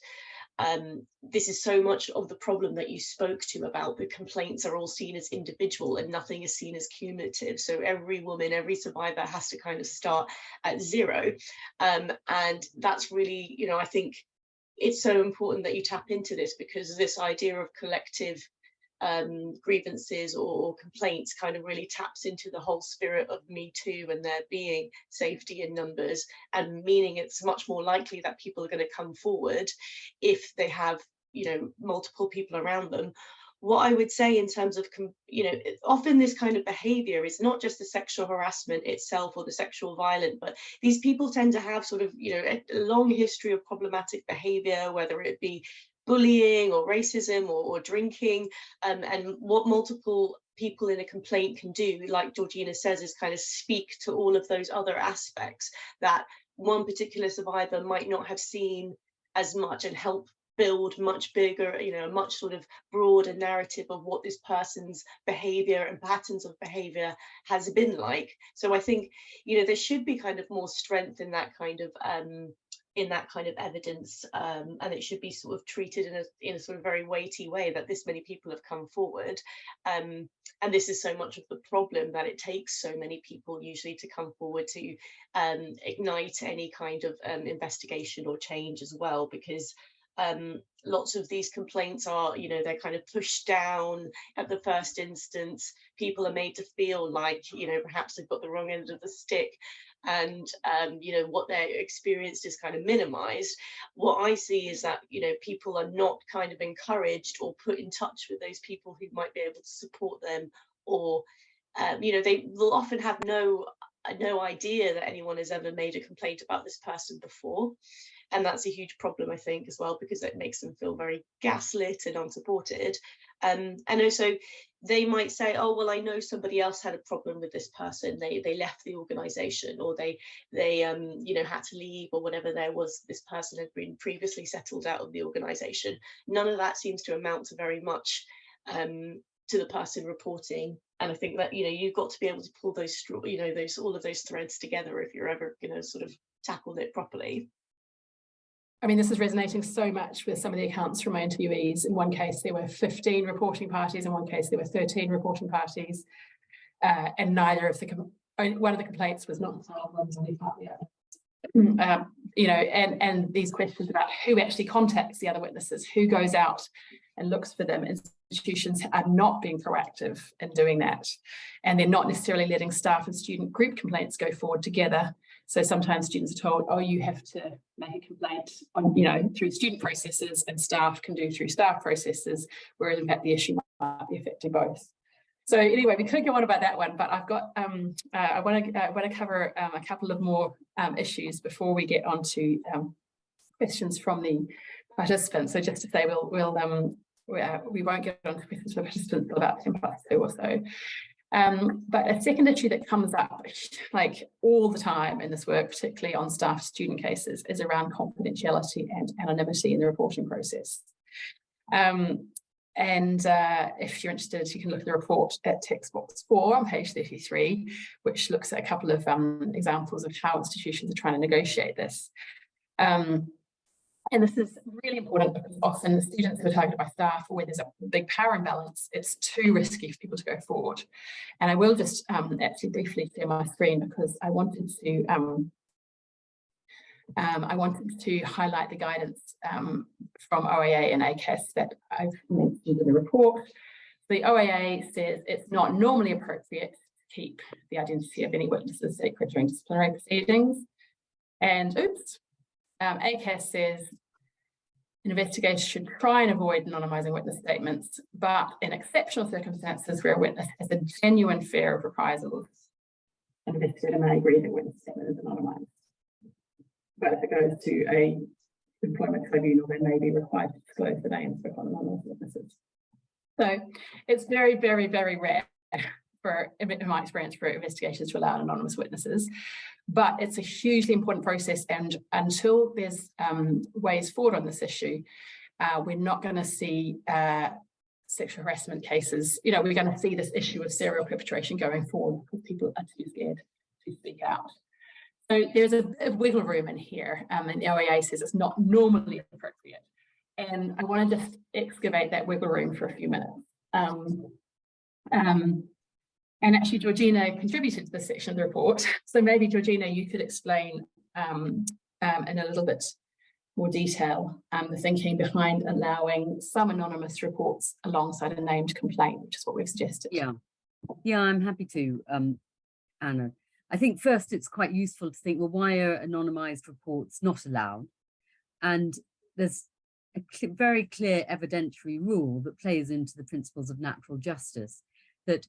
this is so much of the problem that you spoke to about the complaints are all seen as individual and nothing is seen as cumulative. So every woman, every survivor has to kind of start at zero. And that's really, you know, I think it's so important that you tap into this, because this idea of collective grievances or complaints kind of really taps into the whole spirit of Me Too, and there being safety in numbers, and meaning it's much more likely that people are going to come forward if they have, you know, multiple people around them. What I would say in terms of, you know, often this kind of behavior is not just the sexual harassment itself or the sexual violence, but these people tend to have sort of, you know, a long history of problematic behavior, whether it be bullying or racism or drinking, and what multiple people in a complaint can do, like Georgina says, is kind of speak to all of those other aspects that one particular survivor might not have seen as much, and help build much bigger, you know, much sort of broader narrative of what this person's behavior and patterns of behavior has been like. So I think, you know, there should be kind of more strength in that kind of evidence, and it should be sort of treated in a sort of very weighty way, that this many people have come forward, and this is so much of the problem, that it takes so many people usually to come forward to ignite any kind of investigation or change as well, because lots of these complaints are, you know, they're kind of pushed down at the first instance. People are made to feel like, you know, perhaps they've got the wrong end of the stick, and you know, what they experienced is kind of minimized. What I see is that, you know, people are not kind of encouraged or put in touch with those people who might be able to support them, or you know, they will often have no idea that anyone has ever made a complaint about this person before. And that's a huge problem, I think, as well, because it makes them feel very gaslit and unsupported. And also, they might say, oh, well, I know somebody else had a problem with this person. They left the organization, or they you know, had to leave, or whatever there was, this person had been previously settled out of the organization. None of that seems to amount to very much to the person reporting. And I think that, you know, you've got to be able to pull those, you know, all of those threads together if you're ever going to sort of tackle it properly. I mean, this is resonating so much with some of the accounts from my interviewees. In one case, there were 15 reporting parties. In one case, there were 13 reporting parties. And neither of one of the complaints was not resolved, one was only partly over. You know, and these questions about who actually contacts the other witnesses, who goes out and looks for them. Institutions are not being proactive in doing that. And they're not necessarily letting staff and student group complaints go forward together. So sometimes students are told, oh, you have to make a complaint on, you know, through student processes, and staff can do through staff processes, whereas in fact the issue might be affecting both. So anyway, we could go on about that one, but I've got I want to cover a couple of more issues before we get on to questions from the participants. So just to say, we won't get on to questions from participants until about 10:02 or so. But a second issue that comes up like all the time in this work, particularly on staff student cases, is around confidentiality and anonymity in the reporting process. If you're interested, you can look at the report at text box 4 on page 33, which looks at a couple of examples of how institutions are trying to negotiate this. And this is really important because often the students who are targeted by staff, or where there's a big power imbalance, it's too risky for people to go forward. And I will just actually briefly share my screen, because I wanted to highlight the guidance from OAA and ACAS that I've mentioned in the report. The OAA says it's not normally appropriate to keep the identity of any witnesses secret during disciplinary proceedings. And ACAS says investigators should try and avoid anonymising witness statements, but in exceptional circumstances where a witness has a genuine fear of reprisals, an investigator may agree that witness statement is anonymised. but if it goes to a employment tribunal, they may be required to disclose the names of anonymous witnesses. So it's very, very, very rare in my experience, for investigations to allow anonymous witnesses, but it's a hugely important process. And until there's ways forward on this issue, we're not going to see sexual harassment cases. You know, we're going to see this issue of serial perpetration going forward because people are too scared to speak out. So there's a wiggle room in here, and the OAA says it's not normally appropriate. And I want to just excavate that wiggle room for a few minutes. And actually, Georgina contributed to this section of the report. So maybe, Georgina, you could explain in a little bit more detail the thinking behind allowing some anonymous reports alongside a named complaint, which is what we've suggested. Yeah, I'm happy to, Anna. I think first it's quite useful to think, well, why are anonymized reports not allowed? And there's a very clear evidentiary rule that plays into the principles of natural justice, that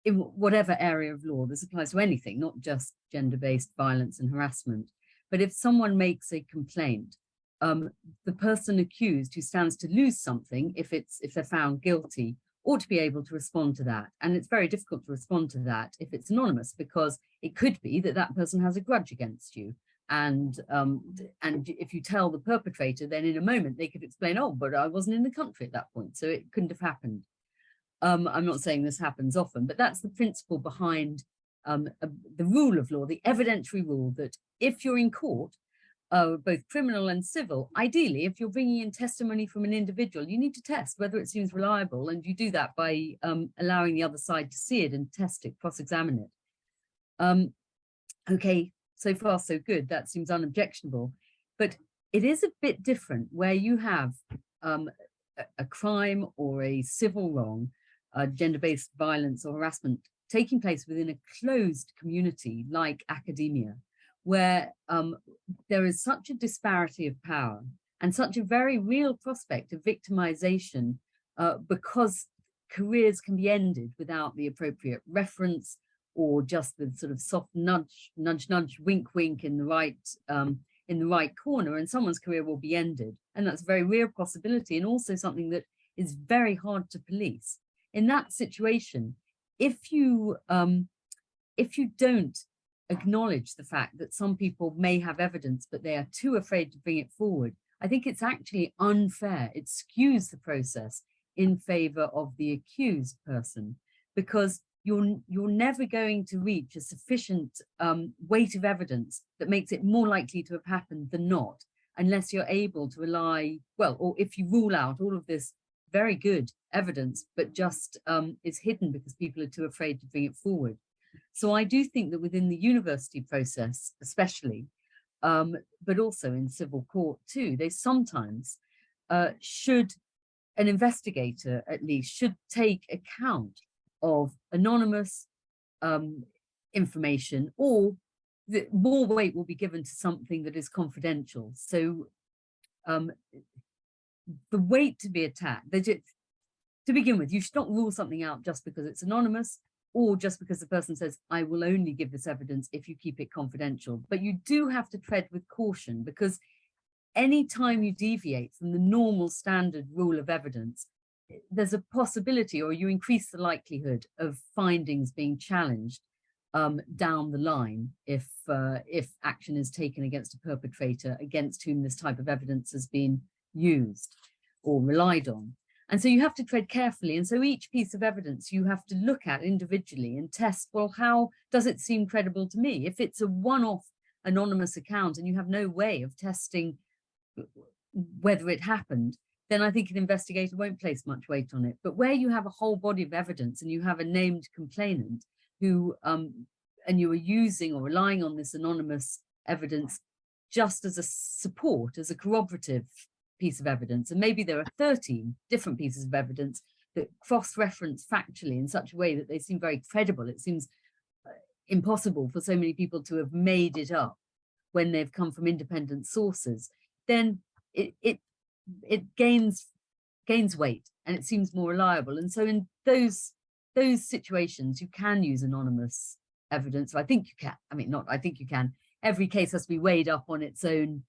in whatever area of law, this applies to anything, not just gender-based violence and harassment, but if someone makes a complaint, the person accused who stands to lose something, if they're found guilty, ought to be able to respond to that. And it's very difficult to respond to that if it's anonymous, because it could be that that person has a grudge against you. And if you tell the perpetrator, then in a moment they could explain, oh, but I wasn't in the country at that point, so it couldn't have happened. I'm not saying this happens often, but that's the principle behind the rule of law, the evidentiary rule, that if you're in court, both criminal and civil, ideally, if you're bringing in testimony from an individual, you need to test whether it seems reliable, and you do that by allowing the other side to see it and test it, cross-examine it. Okay, so far so good, that seems unobjectionable, but it is a bit different where you have a crime or a civil wrong, gender-based violence or harassment taking place within a closed community like academia, where there is such a disparity of power and such a very real prospect of victimization because careers can be ended without the appropriate reference, or just the sort of soft nudge, wink, wink in the right corner, and someone's career will be ended. And that's a very real possibility, and also something that is very hard to police. In that situation, if you don't acknowledge the fact that some people may have evidence, but they are too afraid to bring it forward, I think it's actually unfair. It skews the process in favor of the accused person, because you're never going to reach a sufficient weight of evidence that makes it more likely to have happened than not, unless you're able to rely, well, or if you rule out all of this very good evidence, but just is hidden because people are too afraid to bring it forward. So I do think that within the university process, especially, but also in civil court too, they sometimes should, an investigator at least, should take account of anonymous information, or more weight will be given to something that is confidential. So the weight to be attacked, to begin with, you should not rule something out just because it's anonymous, or just because the person says, I will only give this evidence if you keep it confidential. But you do have to tread with caution, because any time you deviate from the normal standard rule of evidence, there's a possibility, or you increase the likelihood of findings being challenged down the line if action is taken against a perpetrator against whom this type of evidence has been used or relied on. And so you have to tread carefully. And so each piece of evidence you have to look at individually and test, well, how does it seem credible to me? If it's a one-off anonymous account and you have no way of testing whether it happened, then I think an investigator won't place much weight on it. But where you have a whole body of evidence and you have a named complainant who, and you are using or relying on this anonymous evidence just as a support, as a corroborative piece of evidence, and maybe there are 13 different pieces of evidence that cross-reference factually in such a way that they seem very credible. It seems impossible for so many people to have made it up when they've come from independent sources. Then it gains weight and it seems more reliable. And so in those situations, you can use anonymous evidence. I think you can. I mean, not I think you can. every case has to be weighed up on its own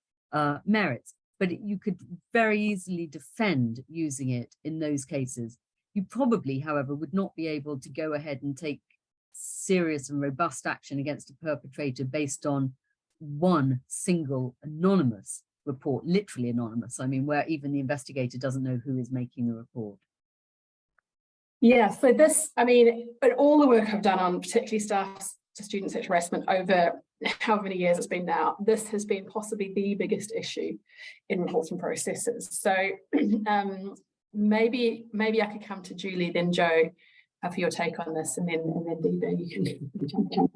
merits. But you could very easily defend using it in those cases. You probably, however, would not be able to go ahead and take serious and robust action against a perpetrator based on one single anonymous report, literally anonymous. I mean, where even the investigator doesn't know who is making the report. Yeah, so this, I mean, but all the work I've done on particularly staff to student sexual harassment over however many years it's been now, this has been possibly the biggest issue in reporting processes. So maybe I could come to Julie, then Joe, for your take on this, and then Deepa, you can jump in.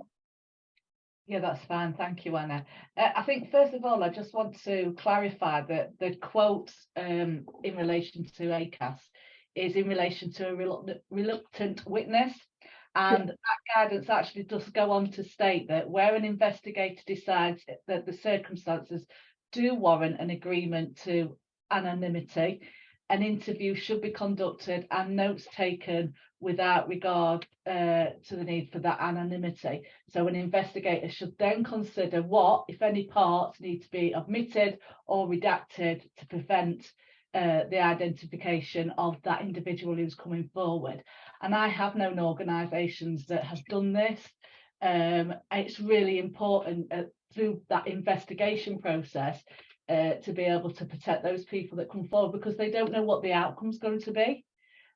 Yeah, that's fine. Thank you, Anna. I think, first of all, I just want to clarify that the quote in relation to ACAS is in relation to a reluctant witness. And that guidance actually does go on to state that where an investigator decides that the circumstances do warrant an agreement to anonymity, an interview should be conducted and notes taken without regard to the need for that anonymity. So an investigator should then consider what, if any, parts need to be omitted or redacted to prevent the identification of that individual who's coming forward. And I have known organisations that have done this. It's really important through that investigation process to be able to protect those people that come forward, because they don't know what the outcome's going to be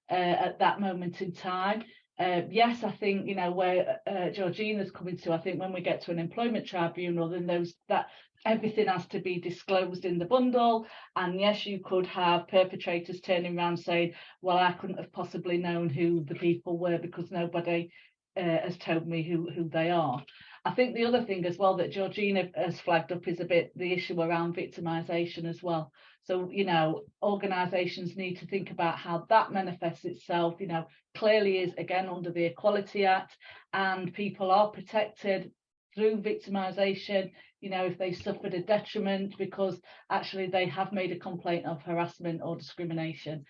at that moment in time. Yes, I think, you know, where Georgina's coming to, I think when we get to an employment tribunal, then that everything has to be disclosed in the bundle. And yes, you could have perpetrators turning around saying, well, I couldn't have possibly known who the people were because nobody has told me who they are. I think the other thing as well that Georgina has flagged up is a bit the issue around victimisation as well. So, you know, organisations need to think about how that manifests itself, you know, clearly is again under the Equality Act, and people are protected through victimisation, you know, if they suffered a detriment because actually they have made a complaint of harassment or discrimination,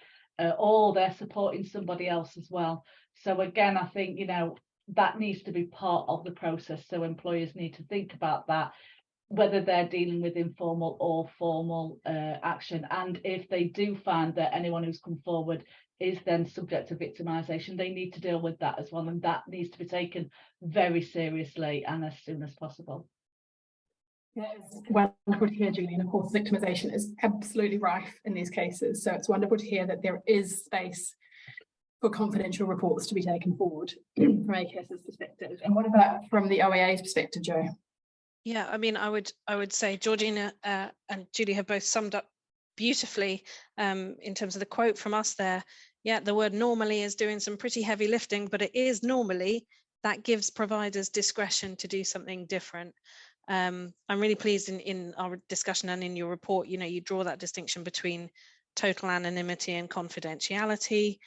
or they're supporting somebody else as well. So again, I think, you know, that needs to be part of the process. So employers need to think about that, whether they're dealing with informal or formal action. And if they do find that anyone who's come forward is then subject to victimisation, they need to deal with that as well. And that needs to be taken very seriously and as soon as possible. Yeah, it's wonderful to hear, Julie. And of course, victimisation is absolutely rife in these cases. So it's wonderful to hear that there is space for confidential reports to be taken forward from ACAS's perspective. And what about from the OAA's perspective, Joe? Yeah, I mean, I would say Georgina and Julie have both summed up beautifully in terms of the quote from us there. Yeah, the word normally is doing some pretty heavy lifting, but it is normally that gives providers discretion to do something different. I'm really pleased in our discussion and in your report, you know, you draw that distinction between total anonymity and confidentiality.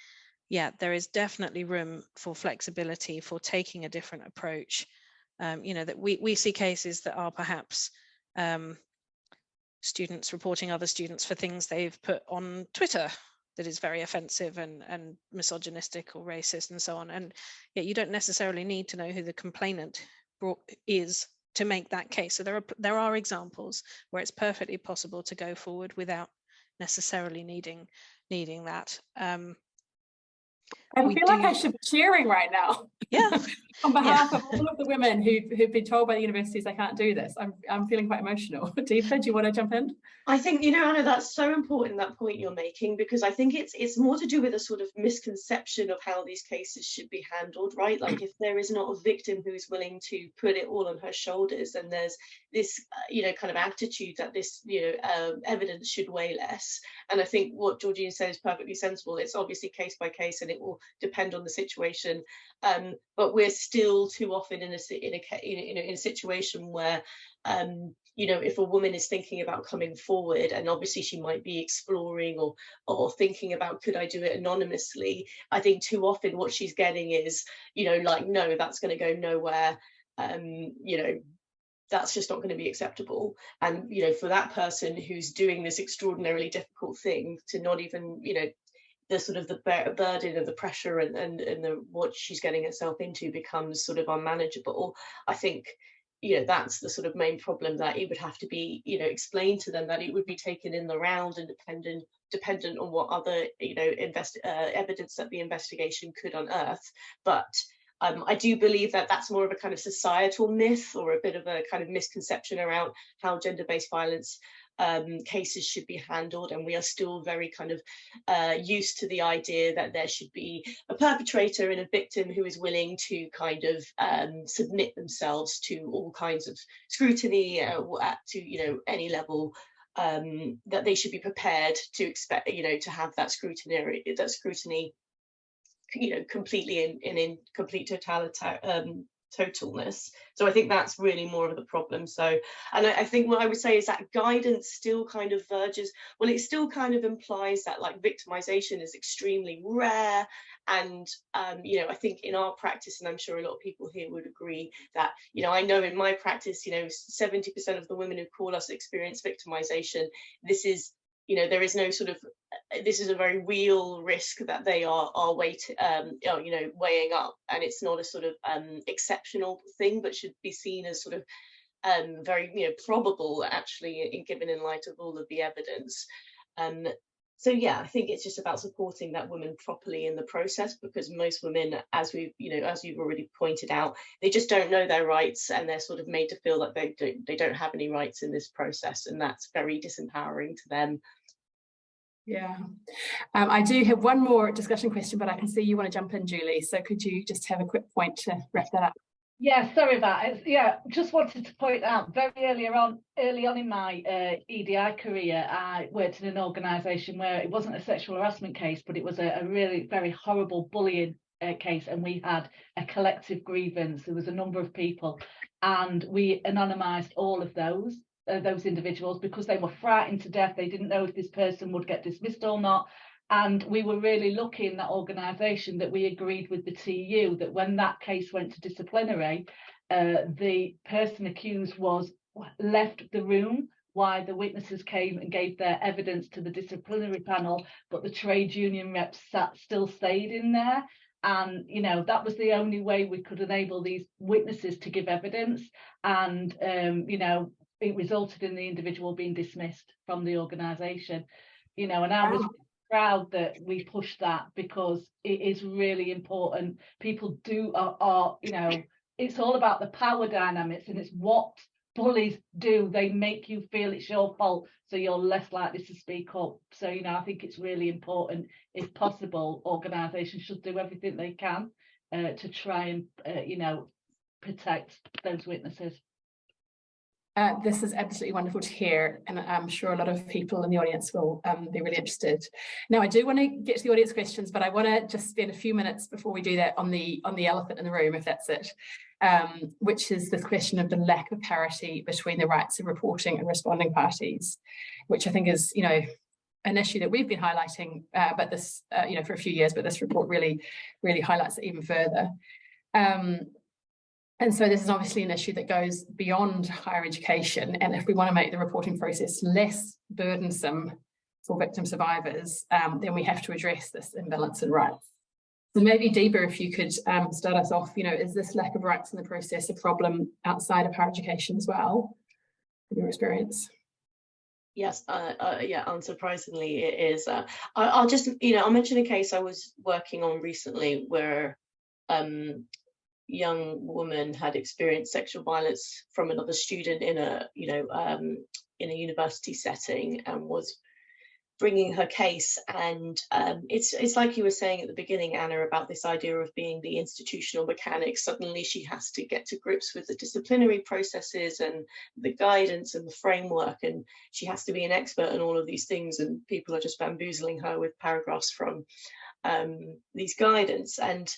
Yeah, there is definitely room for flexibility, for taking a different approach. You know, that we see cases that are perhaps students reporting other students for things they've put on Twitter that is very offensive and misogynistic or racist and so on. And yet you don't necessarily need to know who the complainant is to make that case. So there are examples where it's perfectly possible to go forward without necessarily needing that. I feel like I should be cheering right now. Yeah. On behalf of all of the women who've been told by the universities they can't do this. I'm feeling quite emotional. Deepa, do you want to jump in? I think, you know, Anna, that's so important, that point you're making, because I think it's more to do with a sort of misconception of how these cases should be handled, right? Like if there is not a victim who's willing to put it all on her shoulders, and there's this, you know, kind of attitude that this, you know, evidence should weigh less. And I think what Georgina said is perfectly sensible. It's obviously case by case, and it will depend on the situation. But we're still too often in a situation where, you know, if a woman is thinking about coming forward, and obviously she might be exploring or thinking about, could I do it anonymously? I think too often what she's getting is, you know, like, no, that's going to go nowhere. You know, that's just not going to be acceptable. And, you know, for that person who's doing this extraordinarily difficult thing to not even, you know, the sort of the burden of the pressure and the what she's getting herself into becomes sort of unmanageable. I think that's the sort of main problem, that it would have to be, explained to them that it would be taken in the round and dependent on what other, evidence that the investigation could unearth. But I do believe that that's more of a kind of societal myth, or a bit of a kind of misconception around how gender-based violence cases should be handled, and we are still very kind of used to the idea that there should be a perpetrator and a victim who is willing to kind of submit themselves to all kinds of scrutiny to any level, that they should be prepared to expect, to have that scrutiny completely in complete totalness. So I think that's really more of the problem. So, and I think what I would say is that guidance still kind of verges, well, it still kind of implies that like victimization is extremely rare. And I think in our practice, and I'm sure a lot of people here would agree that, I know in my practice, 70% of the women who call us experience victimization. This is, there is no sort of, this is a very real risk that they are weighing up, and it's not a sort of exceptional thing, but should be seen as sort of very probable, actually, given in light of all of the evidence. So yeah, I think it's just about supporting that woman properly in the process, because most women, as you've already pointed out, they just don't know their rights, and they're sort of made to feel like they don't have any rights in this process, and that's very disempowering to them. Yeah, I do have one more discussion question, but I can see you want to jump in, Julie. So could you just have a quick point to wrap that up? Yeah, sorry about it. Yeah, just wanted to point out very early on in my EDI career, I worked in an organisation where it wasn't a sexual harassment case, but it was a really very horrible bullying case, and we had a collective grievance. There was a number of people, and we anonymised all of those individuals because they were frightened to death. They didn't know if this person would get dismissed or not. And we were really lucky in that organisation that we agreed with the TU that when that case went to disciplinary, the person accused was left the room while the witnesses came and gave their evidence to the disciplinary panel, but the trade union reps still stayed in there. And, that was the only way we could enable these witnesses to give evidence. And, it resulted in the individual being dismissed from the organisation, and I was proud that we pushed that, because it is really important. People are it's all about the power dynamics, and it's what bullies do. They make you feel it's your fault, so you're less likely to speak up. So I think it's really important. If possible, organisations should do everything they can to try and protect those witnesses. This is absolutely wonderful to hear, and I'm sure a lot of people in the audience will be really interested. Now, I do want to get to the audience questions, but I want to just spend a few minutes before we do that on the elephant in the room, if that's it, which is this question of the lack of parity between the rights of reporting and responding parties, which I think is, an issue that we've been highlighting, but this, for a few years, but this report really, really highlights it even further. And so this is obviously an issue that goes beyond higher education. And if we want to make the reporting process less burdensome for victim survivors, then we have to address this imbalance in rights. So maybe, Deepa, if you could start us off, is this lack of rights in the process a problem outside of higher education as well, in your experience? Yes, yeah, unsurprisingly it is. I'll just, I'll mention a case I was working on recently where young woman had experienced sexual violence from another student in a university setting, and was bringing her case. And it's like you were saying at the beginning, Anna, about this idea of being the institutional mechanic. Suddenly she has to get to grips with the disciplinary processes and the guidance and the framework, and she has to be an expert in all of these things, and people are just bamboozling her with paragraphs from these guidance. And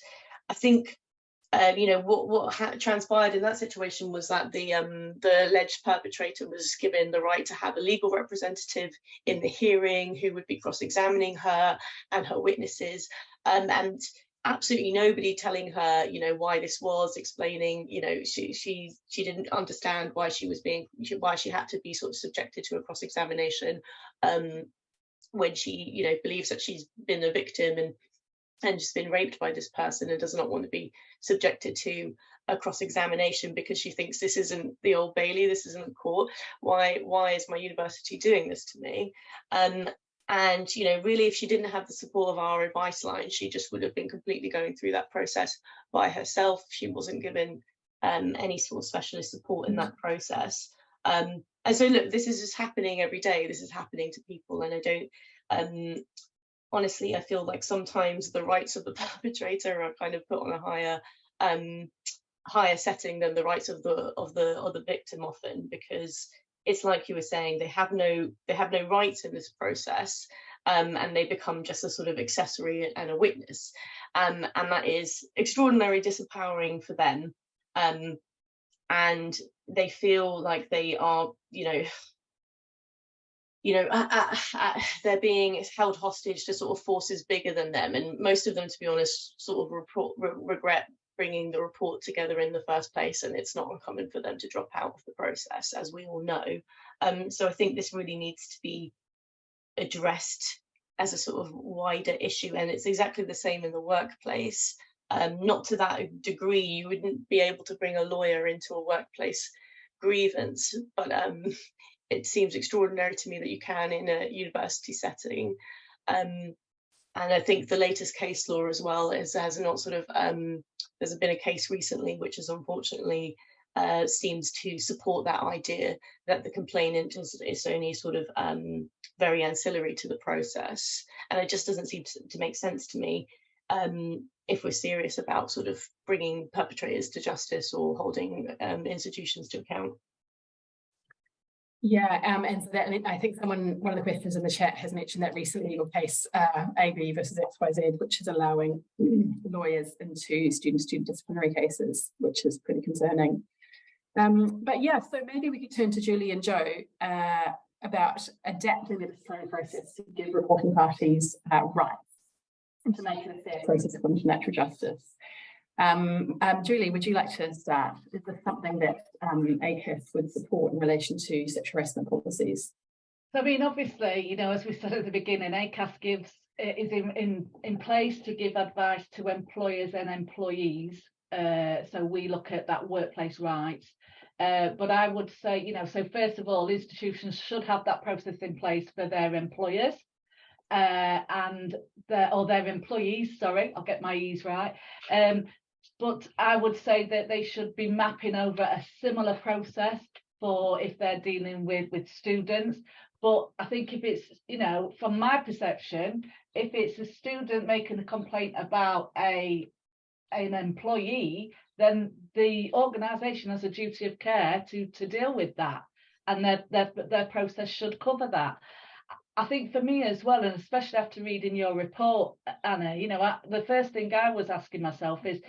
I think what transpired in that situation was that the alleged perpetrator was given the right to have a legal representative in the hearing who would be cross-examining her and her witnesses, and absolutely nobody telling her, why this was, explaining, she didn't understand why she had to be sort of subjected to a cross-examination when she, believes that she's been a victim and just been raped by this person and does not want to be subjected to a cross-examination because she thinks this isn't the Old Bailey, this isn't the court. Why is my university doing this to me? And, you know, really, if she didn't have the support of our advice line, she just would have been completely going through that process by herself. She wasn't given any sort of specialist support in that process. And so, look, this is just happening every day. This is happening to people. And I don't, honestly, I feel like sometimes the rights of the perpetrator are kind of put on a higher setting than the rights of the victim often, because it's like you were saying, they have no rights in this process, and they become just a sort of accessory and a witness, and that is extraordinarily disempowering for them, and they feel like they are, they're being held hostage to sort of forces bigger than them, and most of them, to be honest, sort of regret bringing the report together in the first place, and it's not uncommon for them to drop out of the process, as we all know. So I think this really needs to be addressed as a sort of wider issue, and it's exactly the same in the workplace. Not to that degree, you wouldn't be able to bring a lawyer into a workplace grievance, but it seems extraordinary to me that you can in a university setting. And I think the latest case law as well has not sort of, there's been a case recently which has unfortunately seems to support that idea that the complainant is only sort of very ancillary to the process. And it just doesn't seem to make sense to me if we're serious about sort of bringing perpetrators to justice or holding institutions to account. Yeah, and so that, I think one of the questions in the chat has mentioned that recent legal case, AB versus XYZ, which is allowing lawyers into student disciplinary cases, which is pretty concerning. But yeah, so maybe we could turn to Julie and Joe about adapting the disciplinary process to give reporting parties rights and to make it a fair process according to natural justice. Julie, would you like to start? Is this something that ACAS would support in relation to sexual harassment policies? So, I mean, obviously, as we said at the beginning, ACAS is in place to give advice to employers and employees. So we look at that workplace rights. But I would say, so first of all, institutions should have that process in place for their employers. And their employees, sorry, I'll get my E's right. But I would say that they should be mapping over a similar process for if they're dealing with students. But I think if it's, from my perception, if it's a student making a complaint about an employee, then the organisation has a duty of care to deal with that, and their process should cover that. I think for me as well, and especially after reading your report, Anna, the first thing I was asking myself is,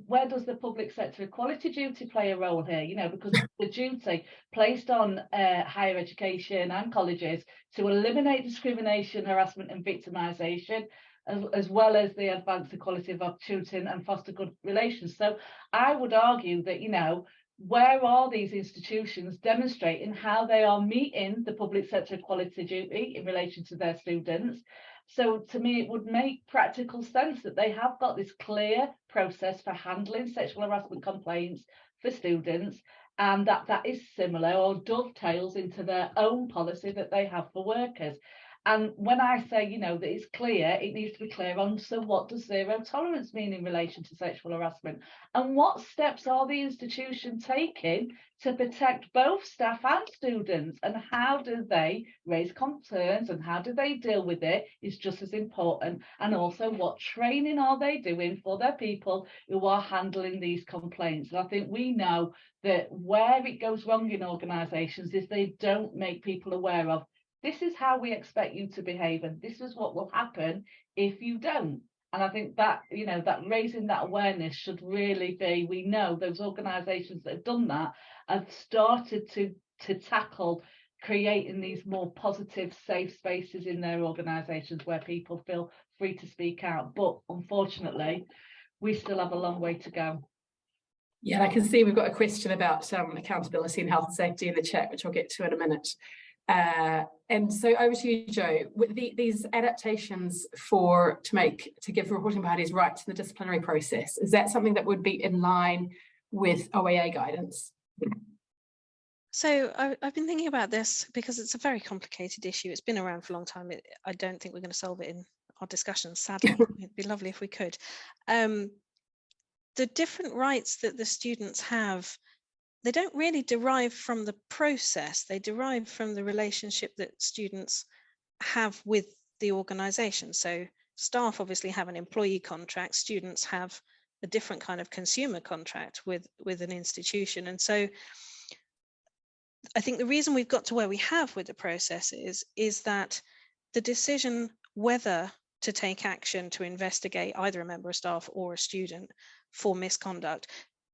where does the public sector equality duty play a role here? Because the duty placed on higher education and colleges to eliminate discrimination, harassment and victimisation, as well as the advance equality of opportunity and foster good relations. So I would argue that, where are these institutions demonstrating how they are meeting the public sector equality duty in relation to their students? So to me, it would make practical sense that they have got this clear process for handling sexual harassment complaints for students, and that is similar or dovetails into their own policy that they have for workers. And when I say, that it's clear, it needs to be clear on, so what does zero tolerance mean in relation to sexual harassment? And what steps are the institution taking to protect both staff and students? And how do they raise concerns and how do they deal with it is just as important. And also, what training are they doing for their people who are handling these complaints? And I think we know that where it goes wrong in organisations is they don't make people aware of, this is how we expect you to behave, and this is what will happen if you don't. And I think that, that raising that awareness should really be, we know those organisations that have done that have started to tackle creating these more positive, safe spaces in their organisations where people feel free to speak out. But unfortunately, we still have a long way to go. Yeah, I can see we've got a question about accountability and health and safety in the chat, which I'll get to in a minute. And so over to you, Joe. With these adaptations to give reporting parties rights in the disciplinary process, is that something that would be in line with OAA guidance? So I've been thinking about this because it's a very complicated issue. It's been around for a long time. I don't think we're going to solve it in our discussions, sadly. It'd be lovely if we could. The different rights that the students have, they don't really derive from the process. They derive from the relationship that students have with the organisation. So staff obviously have an employee contract. Students have a different kind of consumer contract with an institution. And so I think the reason we've got to where we have with the process is that the decision whether to take action to investigate either a member of staff or a student for misconduct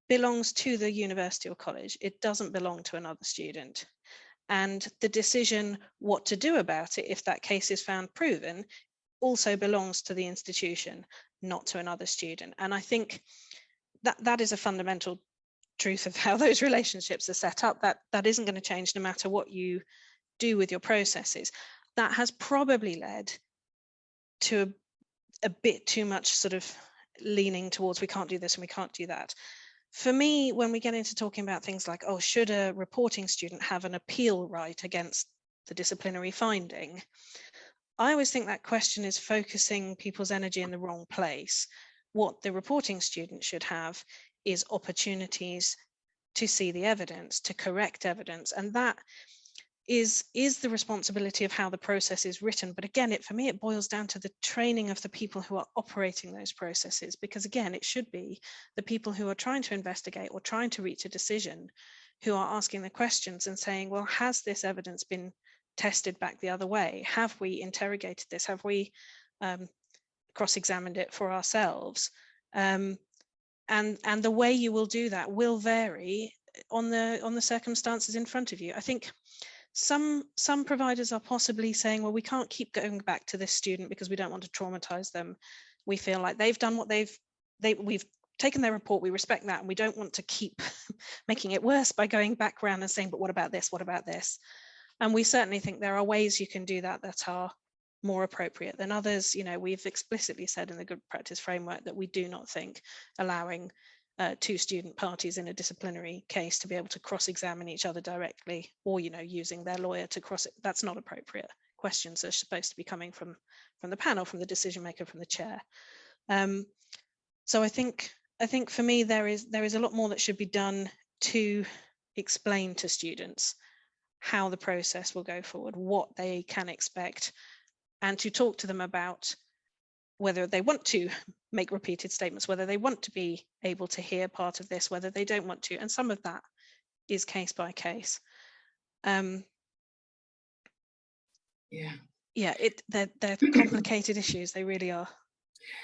belongs to the university or college. It doesn't belong to another student. And the decision what to do about it, if that case is found proven, also belongs to the institution, not to another student. And I think that is a fundamental truth of how those relationships are set up. That isn't going to change no matter what you do with your processes. That has probably led to a bit too much sort of leaning towards we can't do this and we can't do that. For me, when we get into talking about things like, oh, should a reporting student have an appeal right against the disciplinary finding? I always think that question is focusing people's energy in the wrong place. What the reporting student should have is opportunities to see the evidence, to correct evidence. And that is the responsibility of how the process is written. But again, for me, it boils down to the training of the people who are operating those processes, because again, it should be the people who are trying to investigate or trying to reach a decision who are asking the questions and saying, well, has this evidence been tested back the other way? Have we interrogated this? Have we cross-examined it for ourselves? And the way you will do that will vary on the circumstances in front of you. I think some providers are possibly saying, well, we can't keep going back to this student because we don't want to traumatize them. We feel like they've done what we've taken their report, we respect that, and we don't want to keep making it worse by going back around and saying, but what about this? What about this? And we certainly think there are ways you can do that are more appropriate than others. You know, we've explicitly said in the good practice framework that we do not think allowing two student parties in a disciplinary case to be able to cross-examine each other directly, or, you know, using their lawyer to cross it, that's not appropriate. Questions are supposed to be coming from the panel, from the decision maker, from the chair. So I think for me there is a lot more that should be done to explain to students how the process will go forward, what they can expect, and to talk to them about whether they want to make repeated statements, whether they want to be able to hear part of this, whether they don't want to. And some of that is case by case. Yeah, they're complicated issues. They really are.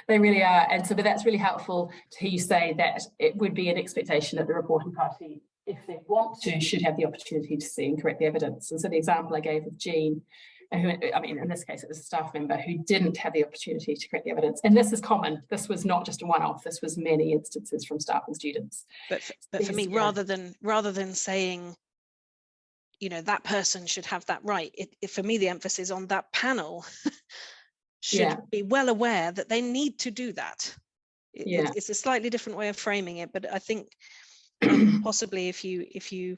They really are. And so, but that's really helpful to hear you say that it would be an expectation that the reporting party, if they want to, should have the opportunity to see and correct the evidence. And so the example I gave of Jean, who, I mean, in this case, it was a staff member who didn't have the opportunity to correct the evidence. And this is common. This was not just a one-off. This was many instances from staff and students. But for me, rather than saying, you know, that person should have that right, for me, the emphasis on that panel should be well aware that they need to do that. It's a slightly different way of framing it, but I think possibly if you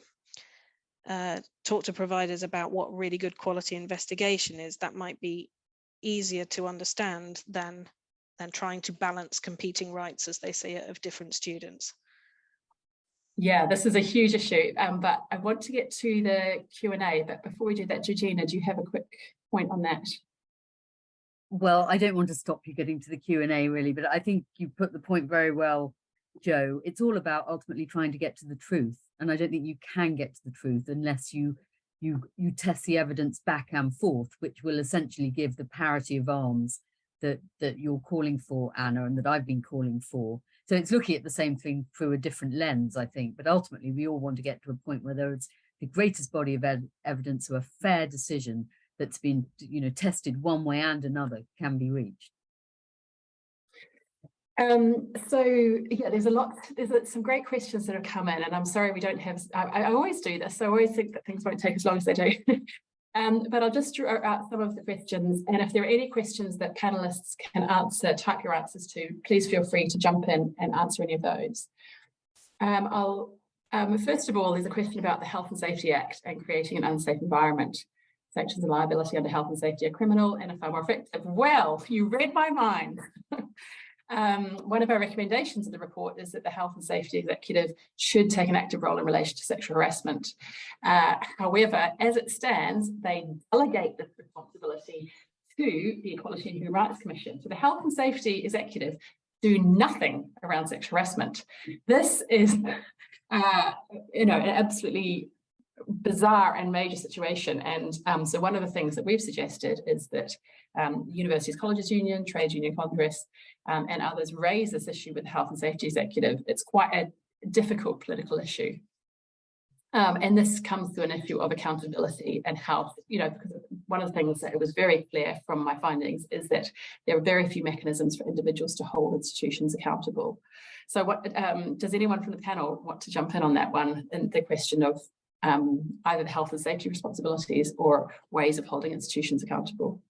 talk to providers about what really good quality investigation is, that might be easier to understand than trying to balance competing rights, as they say it, of different students. Yeah, this is a huge issue, but I want to get to the Q&A, but before we do that, Georgina, do you have a quick point on that? Well, I don't want to stop you getting to the Q&A really, but I think you put the point very well, Joe. It's all about ultimately trying to get to the truth. And I don't think you can get to the truth unless you test the evidence back and forth, which will essentially give the parity of arms that you're calling for, Anna, and that I've been calling for. So it's looking at the same thing through a different lens, I think. But ultimately, we all want to get to a point where there's the greatest body of evidence, so a fair decision that's been, you know, tested one way and another can be reached. So yeah, there's some great questions that have come in, and I'm sorry we don't have, I always do this, so I always think that things won't take as long as they do. But I'll just draw out some of the questions, and if there are any questions that panelists can answer, type your answers to, please feel free to jump in and answer any of those. First of all, there's a question about the Health and Safety Act and creating an unsafe environment. Sanctions and liability under health and safety are criminal and are far more effective. Well, you read my mind. One of our recommendations of the report is that the Health and Safety Executive should take an active role in relation to sexual harassment. However, as it stands, they delegate this responsibility to the Equality and Human Rights Commission. So the Health and Safety Executive do nothing around sexual harassment. This is, an absolutely bizarre and major situation. And so one of the things that we've suggested is that Universities Colleges Union, Trade Union Congress, and others raise this issue with the Health and Safety Executive. It's quite a difficult political issue. And this comes to an issue of accountability and health, because one of the things that it was very clear from my findings is that there are very few mechanisms for individuals to hold institutions accountable. So what does anyone from the panel want to jump in on that one, and the question of either the health and safety responsibilities or ways of holding institutions accountable?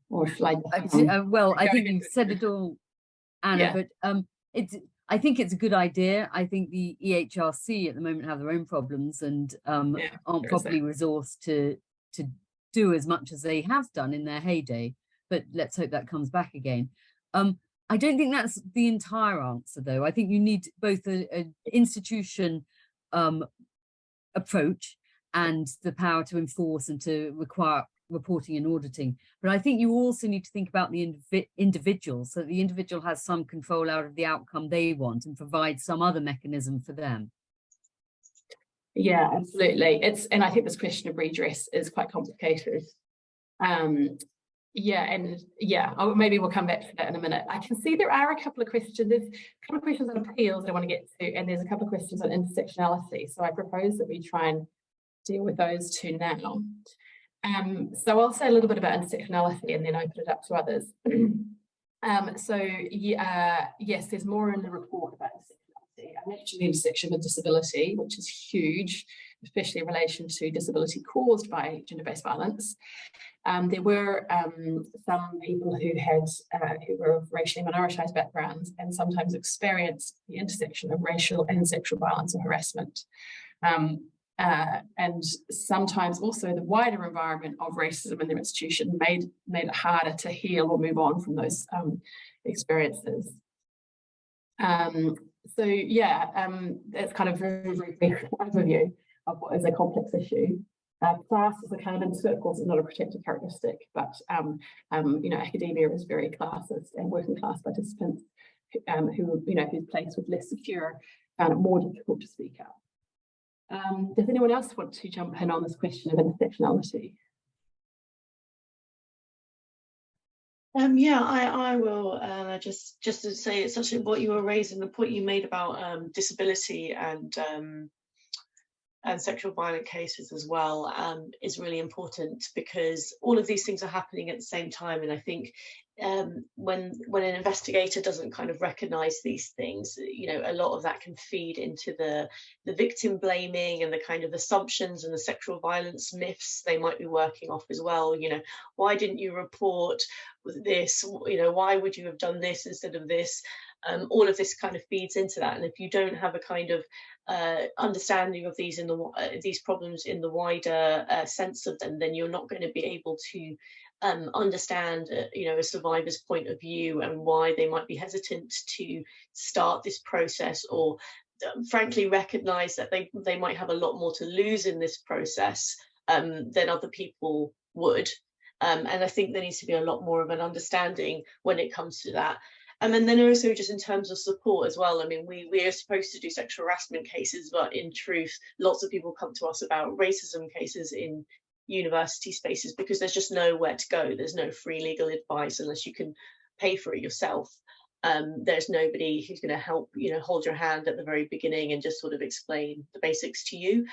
Or should I? Well, I think you've said it all, Anna, Yeah. but I think it's a good idea. I think the EHRC at the moment have their own problems and aren't properly resourced to do as much as they have done in their heyday. But let's hope that comes back again. I don't think that's the entire answer, though. I think you need both an institution approach and the power to enforce and to require reporting and auditing. But I think you also need to think about the individual, so that the individual has some control out of the outcome they want and provide some other mechanism for them. Yeah, absolutely. And I think this question of redress is quite complicated. Maybe we'll come back to that in a minute. I can see there are a couple of questions. There's a couple of questions on appeals that I want to get to, and there's a couple of questions on intersectionality. So I propose that we try and deal with those two now. So I'll say a little bit about intersectionality and then open it up to others. Yes, there's more in the report about intersectionality. I mentioned the intersection with disability, which is huge, especially in relation to disability caused by gender-based violence. There were some people who were of racially minoritized backgrounds and sometimes experienced the intersection of racial and sexual violence or harassment. And sometimes also the wider environment of racism in their institution made it harder to heal or move on from those experiences. That's kind of very, very brief overview of what is a complex issue. Class is a kind of, of course, is not a protected characteristic, but academia is very classist, and working class participants whose place was less secure found it more difficult to speak up. Does anyone else want to jump in on this question of intersectionality? I will. Just to say, it's actually what you were raising, the point you made about disability and sexual violent cases as well is really important, because all of these things are happening at the same time. And I think when an investigator doesn't kind of recognize these things, a lot of that can feed into the victim blaming and the kind of assumptions and the sexual violence myths they might be working off as well. Why didn't you report this? Why would you have done this instead of this? All of this kind of feeds into that. And if you don't have a kind of understanding of these these problems in the wider sense of them, then you're not going to be able to understand a survivor's point of view and why they might be hesitant to start this process, or frankly recognize that they might have a lot more to lose in this process than other people would. And I think there needs to be a lot more of an understanding when it comes to that. And then also just in terms of support as well. I mean, we are supposed to do sexual harassment cases, but in truth, lots of people come to us about racism cases in university spaces because there's just nowhere to go. There's no free legal advice unless you can pay for it yourself. There's nobody who's going to help, hold your hand at the very beginning and just sort of explain the basics to you.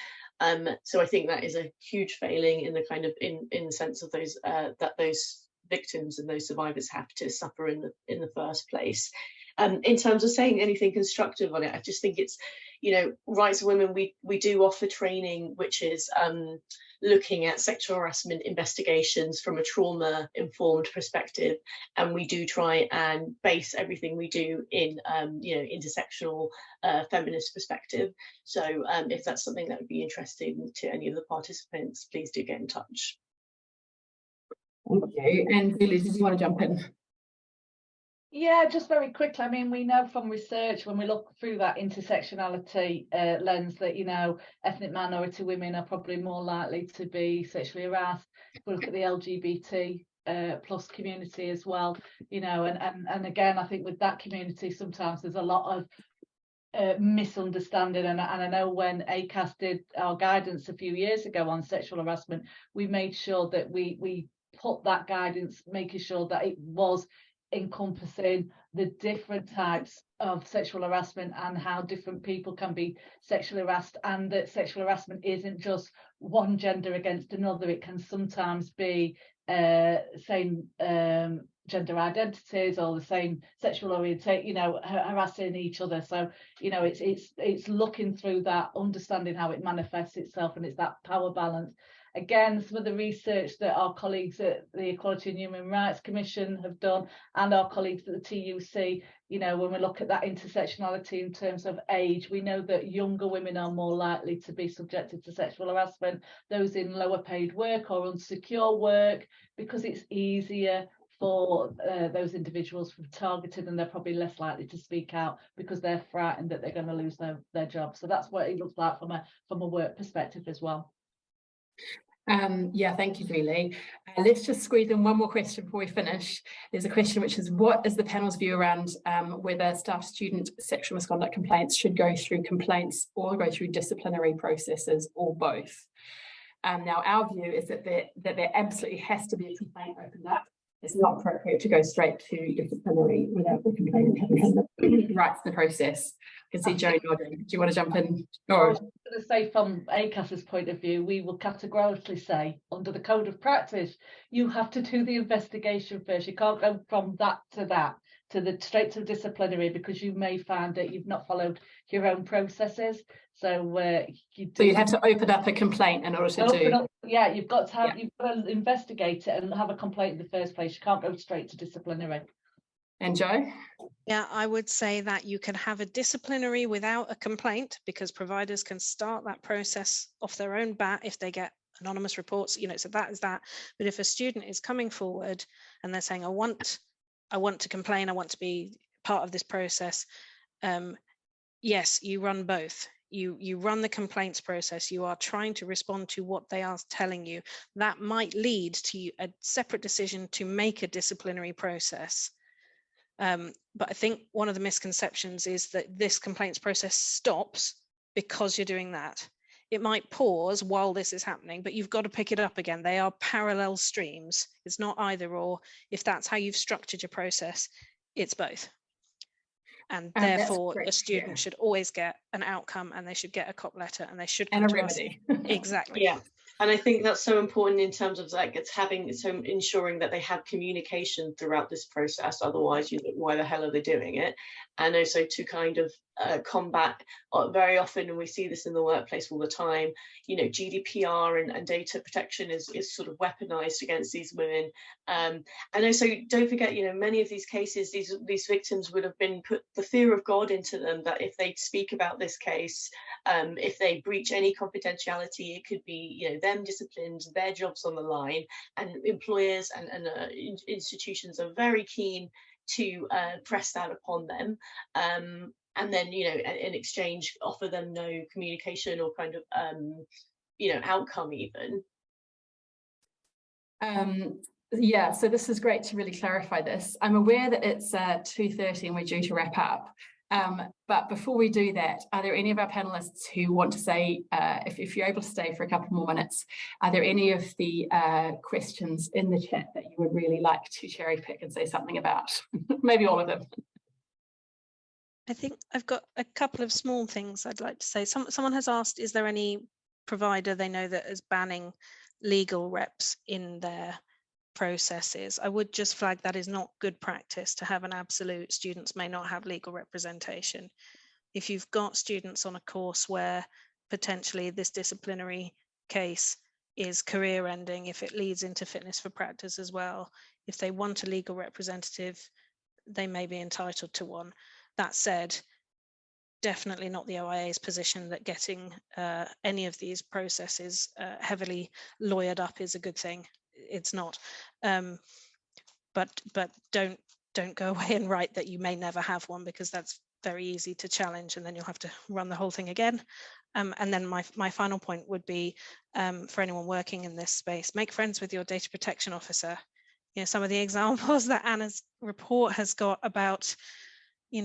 So I think that is a huge failing in the kind of in the sense of those that those victims and those survivors have to suffer in the first place. In terms of saying anything constructive on it, I just think it's, you know, Rights of Women, we do offer training which is looking at sexual harassment investigations from a trauma informed perspective, and we do try and base everything we do in you know, intersectional feminist perspective. So if that's something that would be interesting to any of the participants, please do get in touch. Thank you. And Julie, did you want to jump in? Yeah, just very quickly. I mean, we know from research when we look through that intersectionality lens that, you know, ethnic minority women are probably more likely to be sexually harassed. If we look at the LGBT plus community as well, you know, and again, I think with that community, sometimes there's a lot of misunderstanding, and I know when ACAS did our guidance a few years ago on sexual harassment, we made sure that we put that guidance, making sure that it was encompassing the different types of sexual harassment and how different people can be sexually harassed, and that sexual harassment isn't just one gender against another. It can sometimes be same gender identities or the same sexual orientation, you know, harassing each other. So, you know, it's looking through that, understanding how it manifests itself, and it's that power balance. Again, some of the research that our colleagues at the Equality and Human Rights Commission have done, and our colleagues at the TUC, you know, when we look at that intersectionality in terms of age, we know that younger women are more likely to be subjected to sexual harassment, those in lower paid work or unsecure work, because it's easier for those individuals to be targeted, and they're probably less likely to speak out because they're frightened that they're going to lose their job. So that's what it looks like from a work perspective as well. Yeah, thank you, Julie. Let's just squeeze in one more question before we finish. There's a question which is, what is the panel's view around whether staff student sexual misconduct complaints should go through complaints or go through disciplinary processes, or both? Now, our view is that there absolutely has to be a complaint opened up. It's not appropriate to go straight to disciplinary without the complainant having had the rights in the process. I can see Joe nodding. Do you want to jump in? Or... I was going to say, from ACAS's point of view, we will categorically say, under the code of practice, you have to do the investigation first. You can't go from that, to straight to disciplinary, because you may find that you've not followed your own processes. So you have to open up a complaint in order to do. Yeah, you've got to investigate it and have a complaint in the first place. You can't go straight to disciplinary. And Joe? Yeah, I would say that you can have a disciplinary without a complaint, because providers can start that process off their own bat if they get anonymous reports, you know, so that is that. But if a student is coming forward and they're saying, I want to complain, I want to be part of this process, yes, you run both. You run the complaints process. You are trying to respond to what they are telling you. That might lead to a separate decision to make a disciplinary process. But I think one of the misconceptions is that this complaints process stops because you're doing that. It might pause while this is happening, but you've got to pick it up again. They are parallel streams. It's not either or. If that's how you've structured your process, it's both. And therefore, a student should always get an outcome, and they should get a COP letter, and they should come and a to remedy. Exactly. Yeah. And I think that's so important in terms of like ensuring that they have communication throughout this process. Otherwise, you know, why the hell are they doing it? And also to kind of combat very often, and we see this in the workplace all the time, you know, GDPR and data protection is sort of weaponized against these women. And also, don't forget, you know, many of these cases, these victims would have been put the fear of God into them, that if they speak about this case, if they breach any confidentiality, it could be, you know, them disciplined, their jobs on the line, and employers and institutions are very keen to press that upon them, and then, you know, in exchange offer them no communication or kind of you know, outcome even. Yeah, so this is great to really clarify this. I'm aware that it's 2:30 and we're due to wrap up. But before we do that, are there any of our panelists who want to say, if you're able to stay for a couple more minutes, are there any of the questions in the chat that you would really like to cherry pick and say something about? Maybe all of them. I think I've got a couple of small things I'd like to say. Someone has asked, is there any provider they know that is banning legal reps in their processes. I would just flag that is not good practice to have an absolute students may not have legal representation. If you've got students on a course where potentially this disciplinary case is career ending, if it leads into fitness for practice as well, if they want a legal representative, they may be entitled to one. That said, definitely not the OIA's position that getting any of these processes heavily lawyered up is a good thing. It's not. But don't go away and write that you may never have one, because that's very easy to challenge, and then you'll have to run the whole thing again. And then my final point would be, for anyone working in this space, make friends with your data protection officer. Some of the examples that Anna's report has got about,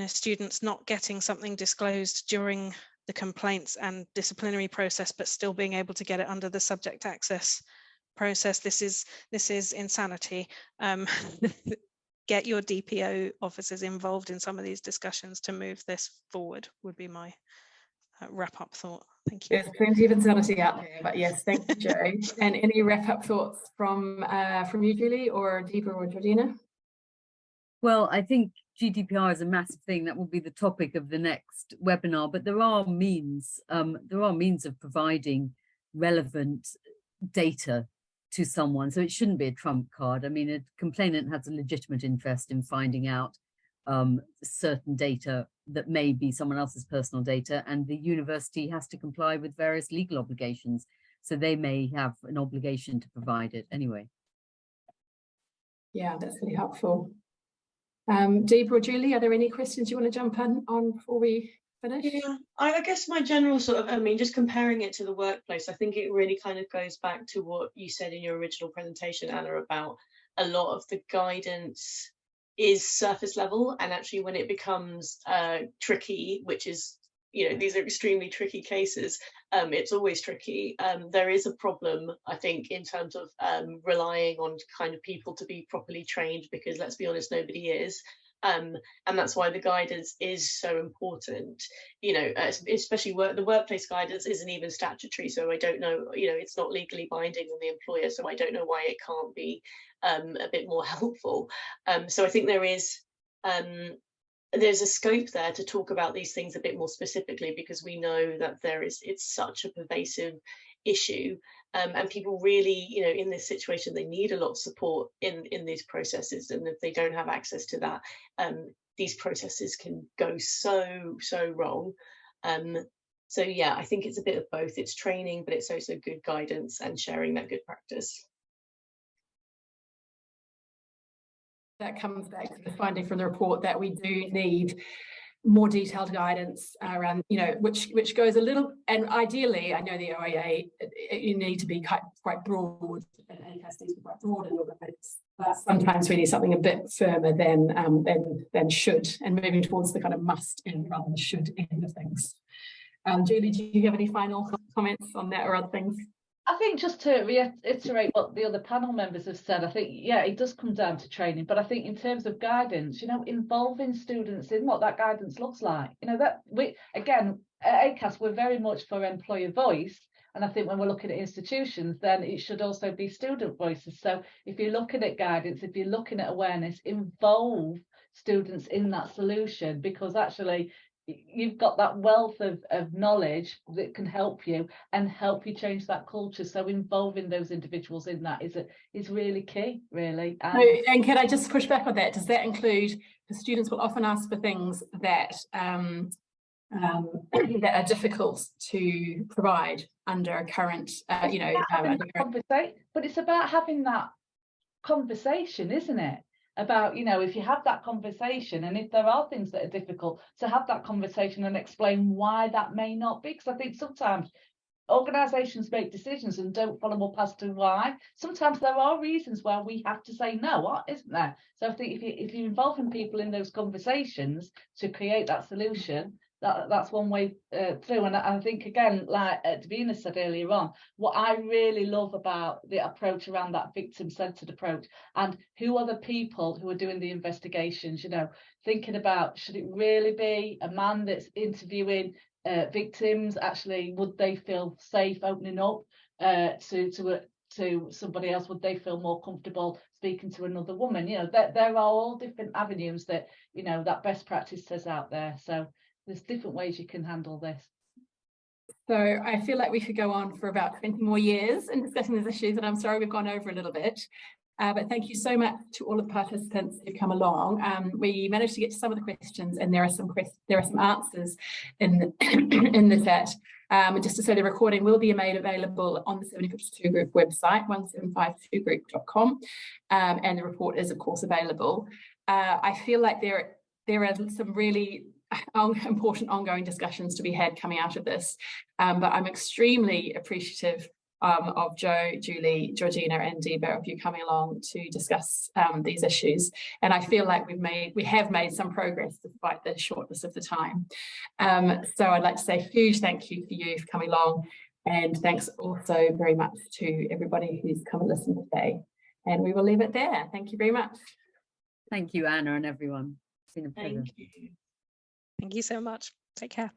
students not getting something disclosed during the complaints and disciplinary process, but still being able to get it under the subject access process. This is insanity. Get your DPO officers involved in some of these discussions to move this forward, would be my wrap up thought. Thank you. There's plenty of insanity out there, but yes, thank you, Jo. And any wrap up thoughts from you, Julie, or Deepa or Georgina? Well, I think GDPR is a massive thing that will be the topic of the next webinar, but there are means of providing relevant data to someone, so it shouldn't be a trump card. I mean, a complainant has a legitimate interest in finding out certain data that may be someone else's personal data, and the university has to comply with various legal obligations, so they may have an obligation to provide it anyway. Yeah, that's really helpful. Deepa or Julie, are there any questions you want to jump on before we finish? Yeah, I guess my general sort of, just comparing it to the workplace, I think it really kind of goes back to what you said in your original presentation, Anna, about a lot of the guidance is surface level, and actually when it becomes tricky, which is, these are extremely tricky cases, it's always tricky. There is a problem, I think, in terms of relying on kind of people to be properly trained, because let's be honest, nobody is. And that's why the guidance is so important, especially the workplace guidance isn't even statutory, so I don't know, it's not legally binding on the employer, so I don't know why it can't be a bit more helpful. So I think there's a scope there to talk about these things a bit more specifically, because we know that it's such a pervasive issue, and people really, in this situation, they need a lot of support in these processes, and if they don't have access to that, these processes can go so wrong. So yeah, I think it's a bit of both. It's training, but it's also good guidance and sharing that good practice. That comes back to the finding from the report that we do need more detailed guidance around, which goes a little, and ideally, I know the OIA, you need to be quite broad, and ACAS needs to be quite broad in all of it, but sometimes we need something a bit firmer than should, and moving towards the kind of must end rather than should end of things. Julie, do you have any final comments on that or other things? I think just to reiterate what the other panel members have said, I think, yeah, it does come down to training, but I think in terms of guidance, involving students in what that guidance looks like, that we, again, at ACAS, we're very much for employer voice. And I think when we're looking at institutions, then it should also be student voices. So if you're looking at guidance, if you're looking at awareness, involve students in that solution, because actually, you've got that wealth of knowledge that can help you change that culture. So involving those individuals in that is really key, really. And can I just push back on that? Does that include, the students will often ask for things that that are difficult to provide under current, but it's about having that conversation, isn't it? About, if you have that conversation, and if there are things that are difficult, to have that conversation and explain why that may not be. Because I think sometimes organisations make decisions and don't follow up as to why. Sometimes there are reasons why we have to say no, isn't there? So I think if you're involving people in those conversations to create that solution, that's one way through. And I think, again, like Davina said earlier on, what I really love about the approach around that victim-centred approach, and who are the people who are doing the investigations, thinking about, should it really be a man that's interviewing victims? Actually, would they feel safe opening up to to somebody else? Would they feel more comfortable speaking to another woman? You know, there are all different avenues that, you know, that best practice says out there. So there's different ways you can handle this. So I feel like we could go on for about 20 more years in discussing these issues, and I'm sorry we've gone over a little bit. But thank you so much to all of the participants who've come along. We managed to get to some of the questions, and there are some answers in the chat. Just to say, the recording will be made available on the 752 Group website, 1752group.com, and the report is, of course, available. I feel like there are some really important ongoing discussions to be had coming out of this, but I'm extremely appreciative of Jo, Julie, Georgina and Deba of you coming along to discuss these issues, and I feel like we have made some progress despite the shortness of the time. So I'd like to say a huge thank you for you for coming along, and thanks also very much to everybody who's come and listened today, and we will leave it there. Thank you very much. Thank you, Anna, and everyone. It's been a pleasure. Thank you. Thank you so much. Take care.